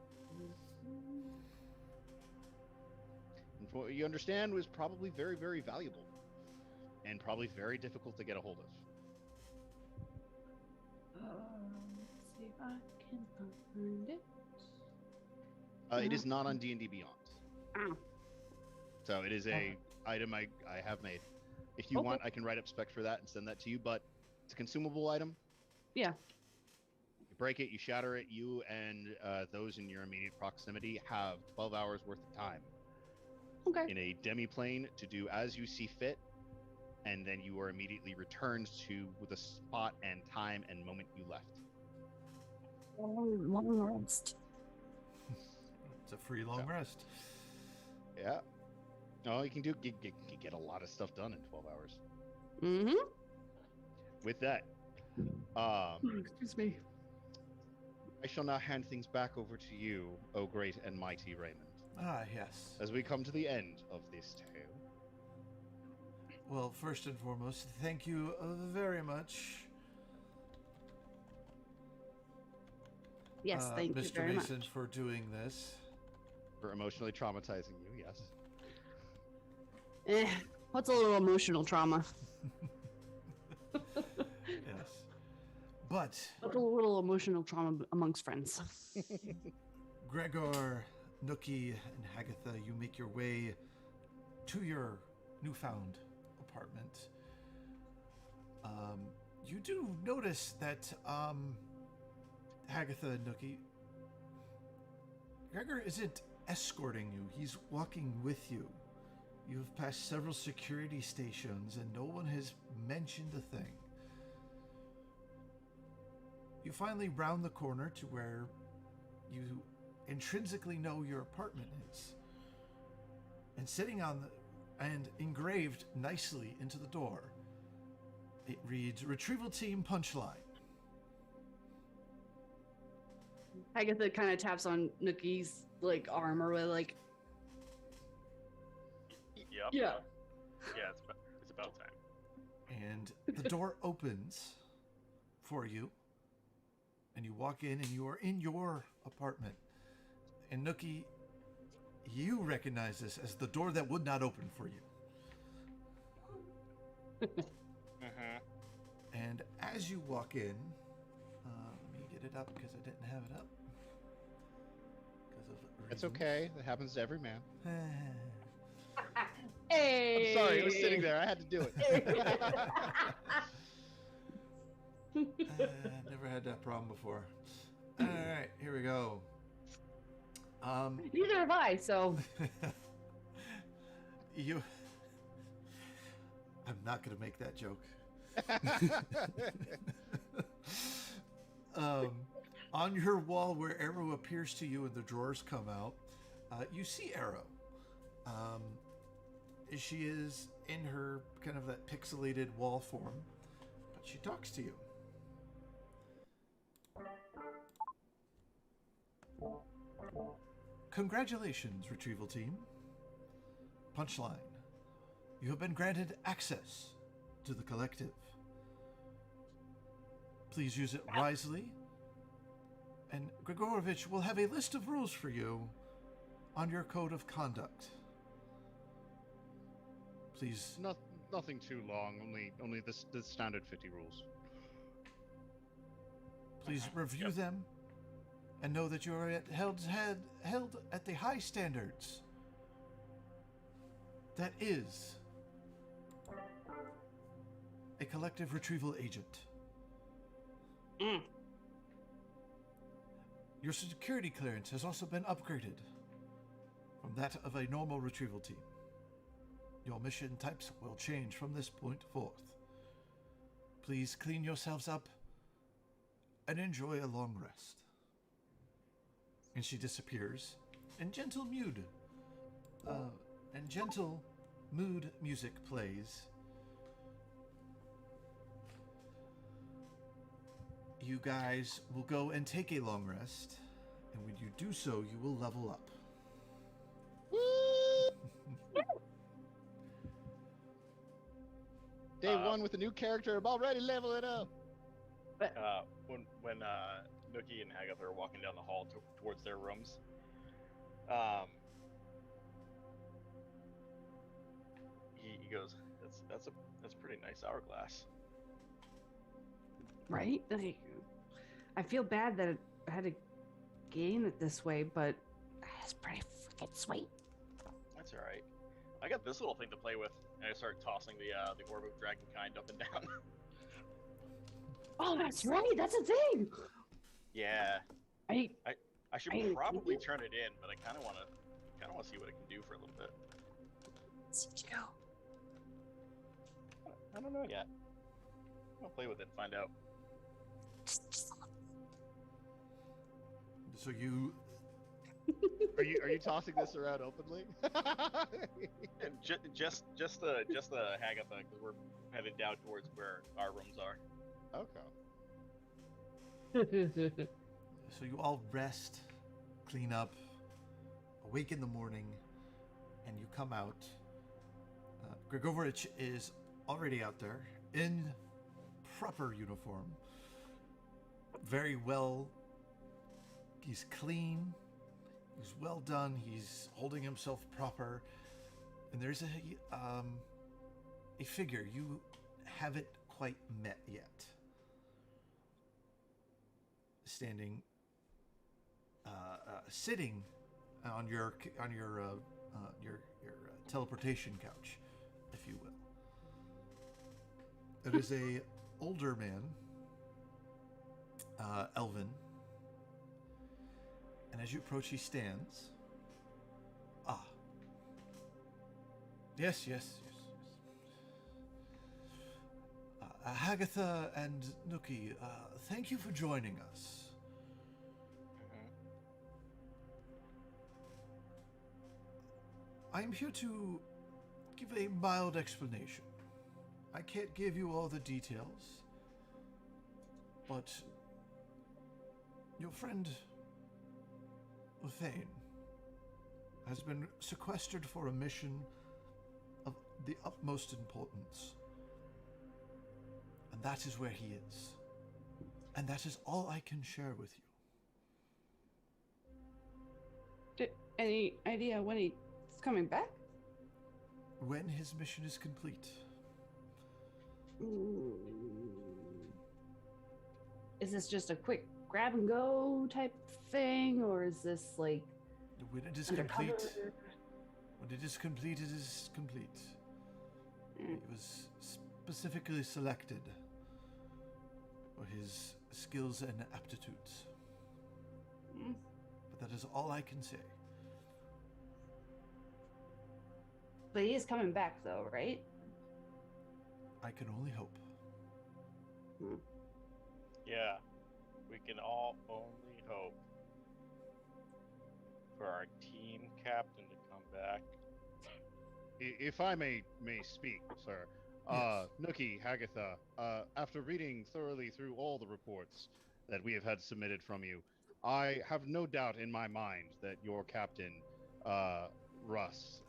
And from what you understand, was probably very, very valuable. And probably very difficult to get a hold of. Let's see if I can find it. It is not on D&D Beyond. Oh. So it is a item I have made. If you want, I can write up specs for that and send that to you, but it's a consumable item. Yeah. You break it, you shatter it, you and those in your immediate proximity have 12 hours worth of time. Okay. In a demi-plane to do as you see fit, and then you are immediately returned to the spot and time and moment you left. Long rest. It's a free long rest. Yeah. No, you can get a lot of stuff done in 12 hours. Mm-hmm. With that, Excuse me. I shall now hand things back over to you, O great and mighty Raymond. Ah, yes. As we come to the end of this tale. Well, first and foremost, thank you very much. Yes, thank you Mr. very Mason, much. for doing this. For emotionally traumatizing you, yes. What's a little emotional trauma? Yes. But What's a little emotional trauma amongst friends? Gregor, Nookie, and Hagatha, you make your way to your newfound apartment. You do notice that Hagatha and Nookie, Gregor isn't escorting you, he's walking with you. You have passed several security stations and no one has mentioned a thing. You finally round the corner to where you intrinsically know your apartment is. And sitting on the, and engraved nicely into the door, it reads, Retrieval Team Punchline. Agatha kind of taps on Nookie's arm or like. Yep. Yeah. Yeah, it's about time. And the door opens for you. And you walk in and you are in your apartment. And Nookie, you recognize this as the door that would not open for you. And as you walk in, let me get it up because I didn't have it up. Because of It's reasons. okay. That happens to every man. Hey. I'm sorry, it was sitting there. I had to do it. Never had that problem before. All right, here we go. Neither have I, so. I'm not going to make that joke. On your wall where Arrow appears to you and the drawers come out, you see Arrow. She is in her kind of that pixelated wall form, but she talks to you. Congratulations, Retrieval Team. Punchline. You have been granted access to the collective. Please use it wisely. And Grigorovich will have a list of rules for you on your code of conduct. Please, Nothing too long. Only the standard 50 rules. please review them, and know that you are held at the high standards. That is a collective retrieval agent. Your security clearance has also been upgraded from that of a normal retrieval team. Your mission types will change from this point forth. Please clean yourselves up and enjoy a long rest. And she disappears, and gentle mood music plays. You guys will go and take a long rest, and when you do so, you will level up. Day one with a new character. I'm already leveling up. When Nookie and Hagatha are walking down the hall towards their rooms, he goes, "That's a pretty nice hourglass." Right? I feel bad that I had to gain it this way, but it's pretty freaking sweet. That's all right. I got this little thing to play with, and I start tossing the orb of dragonkind up and down. Oh, that's right. That's a thing. Yeah. I should probably turn it in, but I kind of want to see what it can do for a little bit. See what you go. I don't know yet. I'll play with it and find out. So you... Are you tossing this around openly? And just the Hagatha, because we're headed down towards where our rooms are. Okay. So you all rest, clean up, awake in the morning, and you come out. Grigorich is already out there in proper uniform. Very well. He's clean. He's well done. He's holding himself proper. And there's a figure you haven't quite met yet. Standing, sitting on your teleportation couch, if you will. It is a older man, elven, and as you approach, he stands. Ah, yes. Hagatha and Nookie, thank you for joining us. I'm here to give a mild explanation. I can't give you all the details, but your friend Thane has been sequestered for a mission of the utmost importance. And that is where he is. And that is all I can share with you. Any idea when he's coming back? When his mission is complete. Ooh. Is this just a quick grab and go type thing, or is this like when it is undercover? complete? When it is complete, it is complete. It was specifically selected for his skills and aptitudes. But that is all I can say. But he is coming back though, right? I can only hope. Yeah, we can all only hope for our team captain to come back. If I may speak, sir. Yes. Nookie, Hagatha, after reading thoroughly through all the reports that we have had submitted from you, I have no doubt in my mind that your captain, Russ,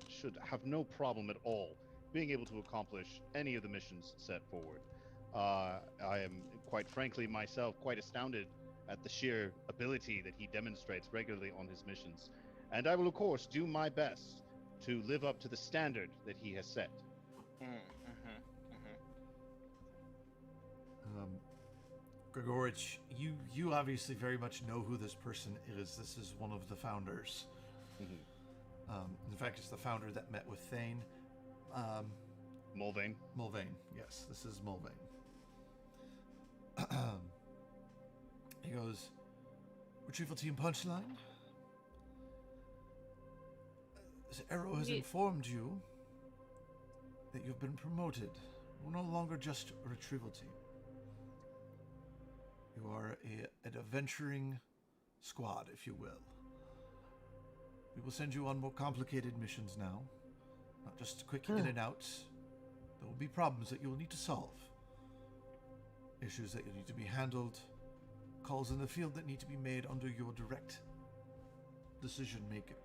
should have no problem at all being able to accomplish any of the missions set forward. I am, quite frankly, myself quite astounded at the sheer ability that he demonstrates regularly on his missions. And I will, of course, do my best to live up to the standard that he has set. Grigorich, you obviously very much know who this person is. This is one of the founders. In fact, it's the founder that met with Thane. Mulvane. Mulvane, yes, this is Mulvane. He goes, Retrieval Team Punchline? Arrow has informed you that you've been promoted. You're no longer just a retrieval team. You are an adventuring squad, if you will. We will send you on more complicated missions now. Not just quick in and out. There will be problems that you will need to solve. Issues that you need to be handled. Calls in the field that need to be made under your direct decision making.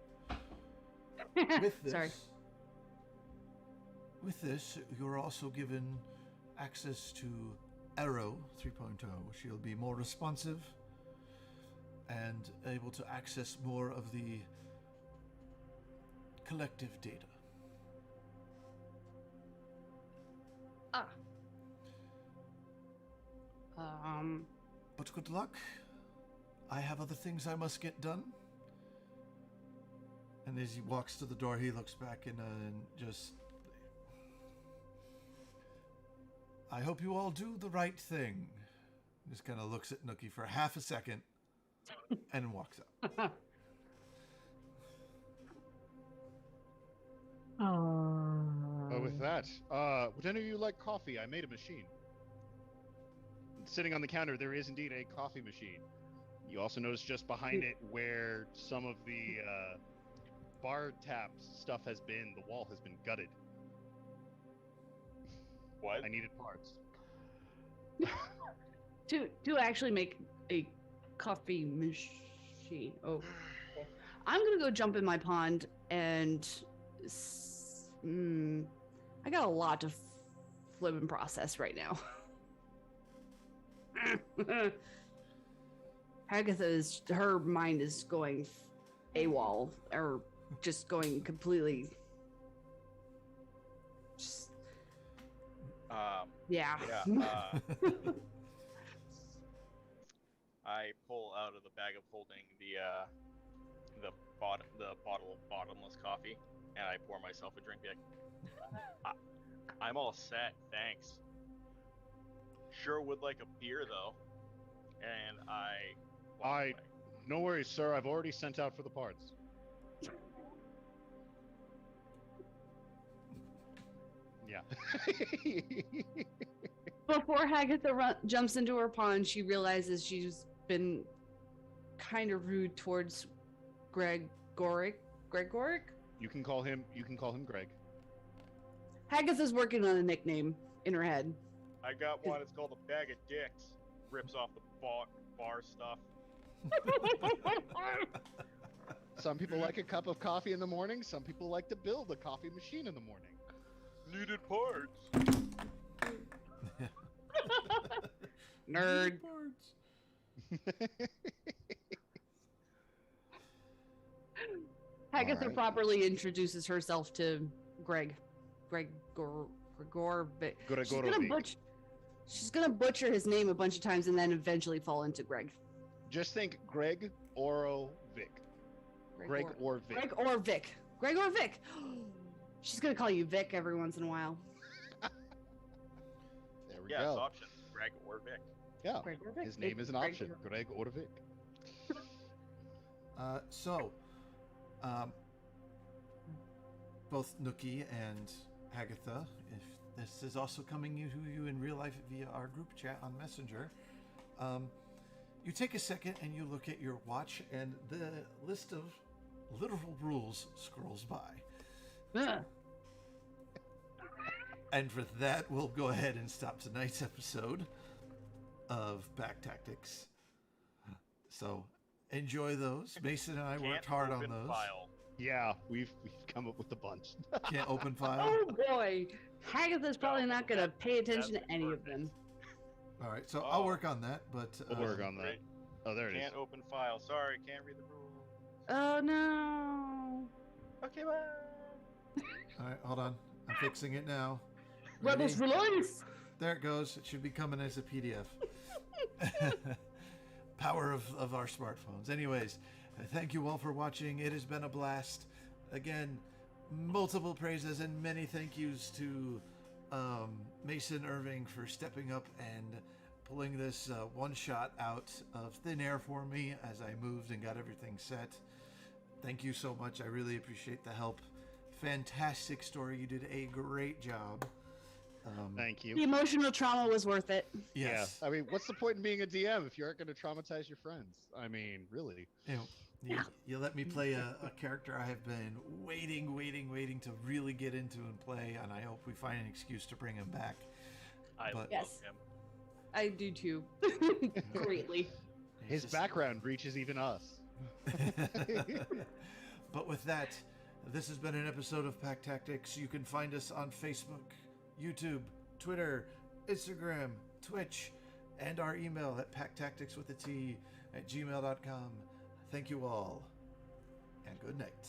With this, you're also given access to Arrow 3.0, which you'll be more responsive and able to access more of the collective data. But good luck. I have other things I must get done. And as he walks to the door, he looks back and just... I hope you all do the right thing. Just kind of looks at Nookie for half a second and walks out. With that, would any of you like coffee? I made a machine. Sitting on the counter, there is indeed a coffee machine. You also notice just behind it where some of the bar tap stuff has been, the wall has been gutted. What? I needed parts. to actually make a coffee machine. Oh, okay. I'm gonna go jump in my pond and I got a lot to flip and process right now. Agatha's, her mind is going AWOL, or just going completely. Just, yeah. I pull out of the bag of holding the bottle of bottomless coffee, and I pour myself a drink. Be like, I'm all set, thanks. Sure would like a beer though, and I walk away. No worries, sir. I've already sent out for the parts. Yeah. Before Agatha jumps into her pond, she realizes she's been kind of rude towards Greg Gorick. You can call him Greg. Agatha's working on a nickname in her head. I got one. It's called a bag of dicks. Rips off the bar stuff. Some people like a cup of coffee in the morning. Some people like to build a coffee machine in the morning. Needed parts. Nerd. Agatha Alright. properly introduces herself to Gregorovic. She's gonna butcher his name a bunch of times and then eventually fall into Greg. Just think Greg or Vic. Greg or Vic. Greg or Vic. She's gonna call you Vic every once in a while. There we Yeah, go. it's option. Greg or Vic. Yeah, Greg or Vic. his name is an option. Greg or Vic. Both Nookie and Agatha, if this is also coming to you in real life via our group chat on Messenger, you take a second and you look at your watch, and the list of literal rules scrolls by. And for that, we'll go ahead and stop tonight's episode of Pact Tactics. So enjoy those. Mason and I worked hard on those. File. Yeah, we've come up with a bunch. Can't open file. Oh boy, Agatha's probably not gonna pay attention to any of them. All right, so I'll work on that, but We'll work on that. Great. Oh, there it is. Can't open file. Sorry, can't read the rules. Oh no. Okay, bye. right, hold on. I'm fixing it now. Rebels for life! There it goes. It should be coming as a PDF. Power of our smartphones. Anyways, thank you all for watching. It has been a blast. Again, multiple praises and many thank yous to Mason Irving for stepping up and pulling this one shot out of thin air for me as I moved and got everything set. Thank you so much. I really appreciate the help. Fantastic story. You did a great job. Thank The you. emotional trauma was worth it. Yes. Yeah. I mean, what's the point in being a DM if you aren't going to traumatize your friends? I mean, really. You let me play a character I have been waiting to really get into and play, and I hope we find an excuse to bring him back. I love Yes. him. I do too. Greatly. His Just- background reaches even us. But with that, this has been an episode of Pact Tactics. You can find us on Facebook, YouTube, Twitter, Instagram, Twitch, and our email at pacttacticswithAT@gmail.com. Thank you all, and good night.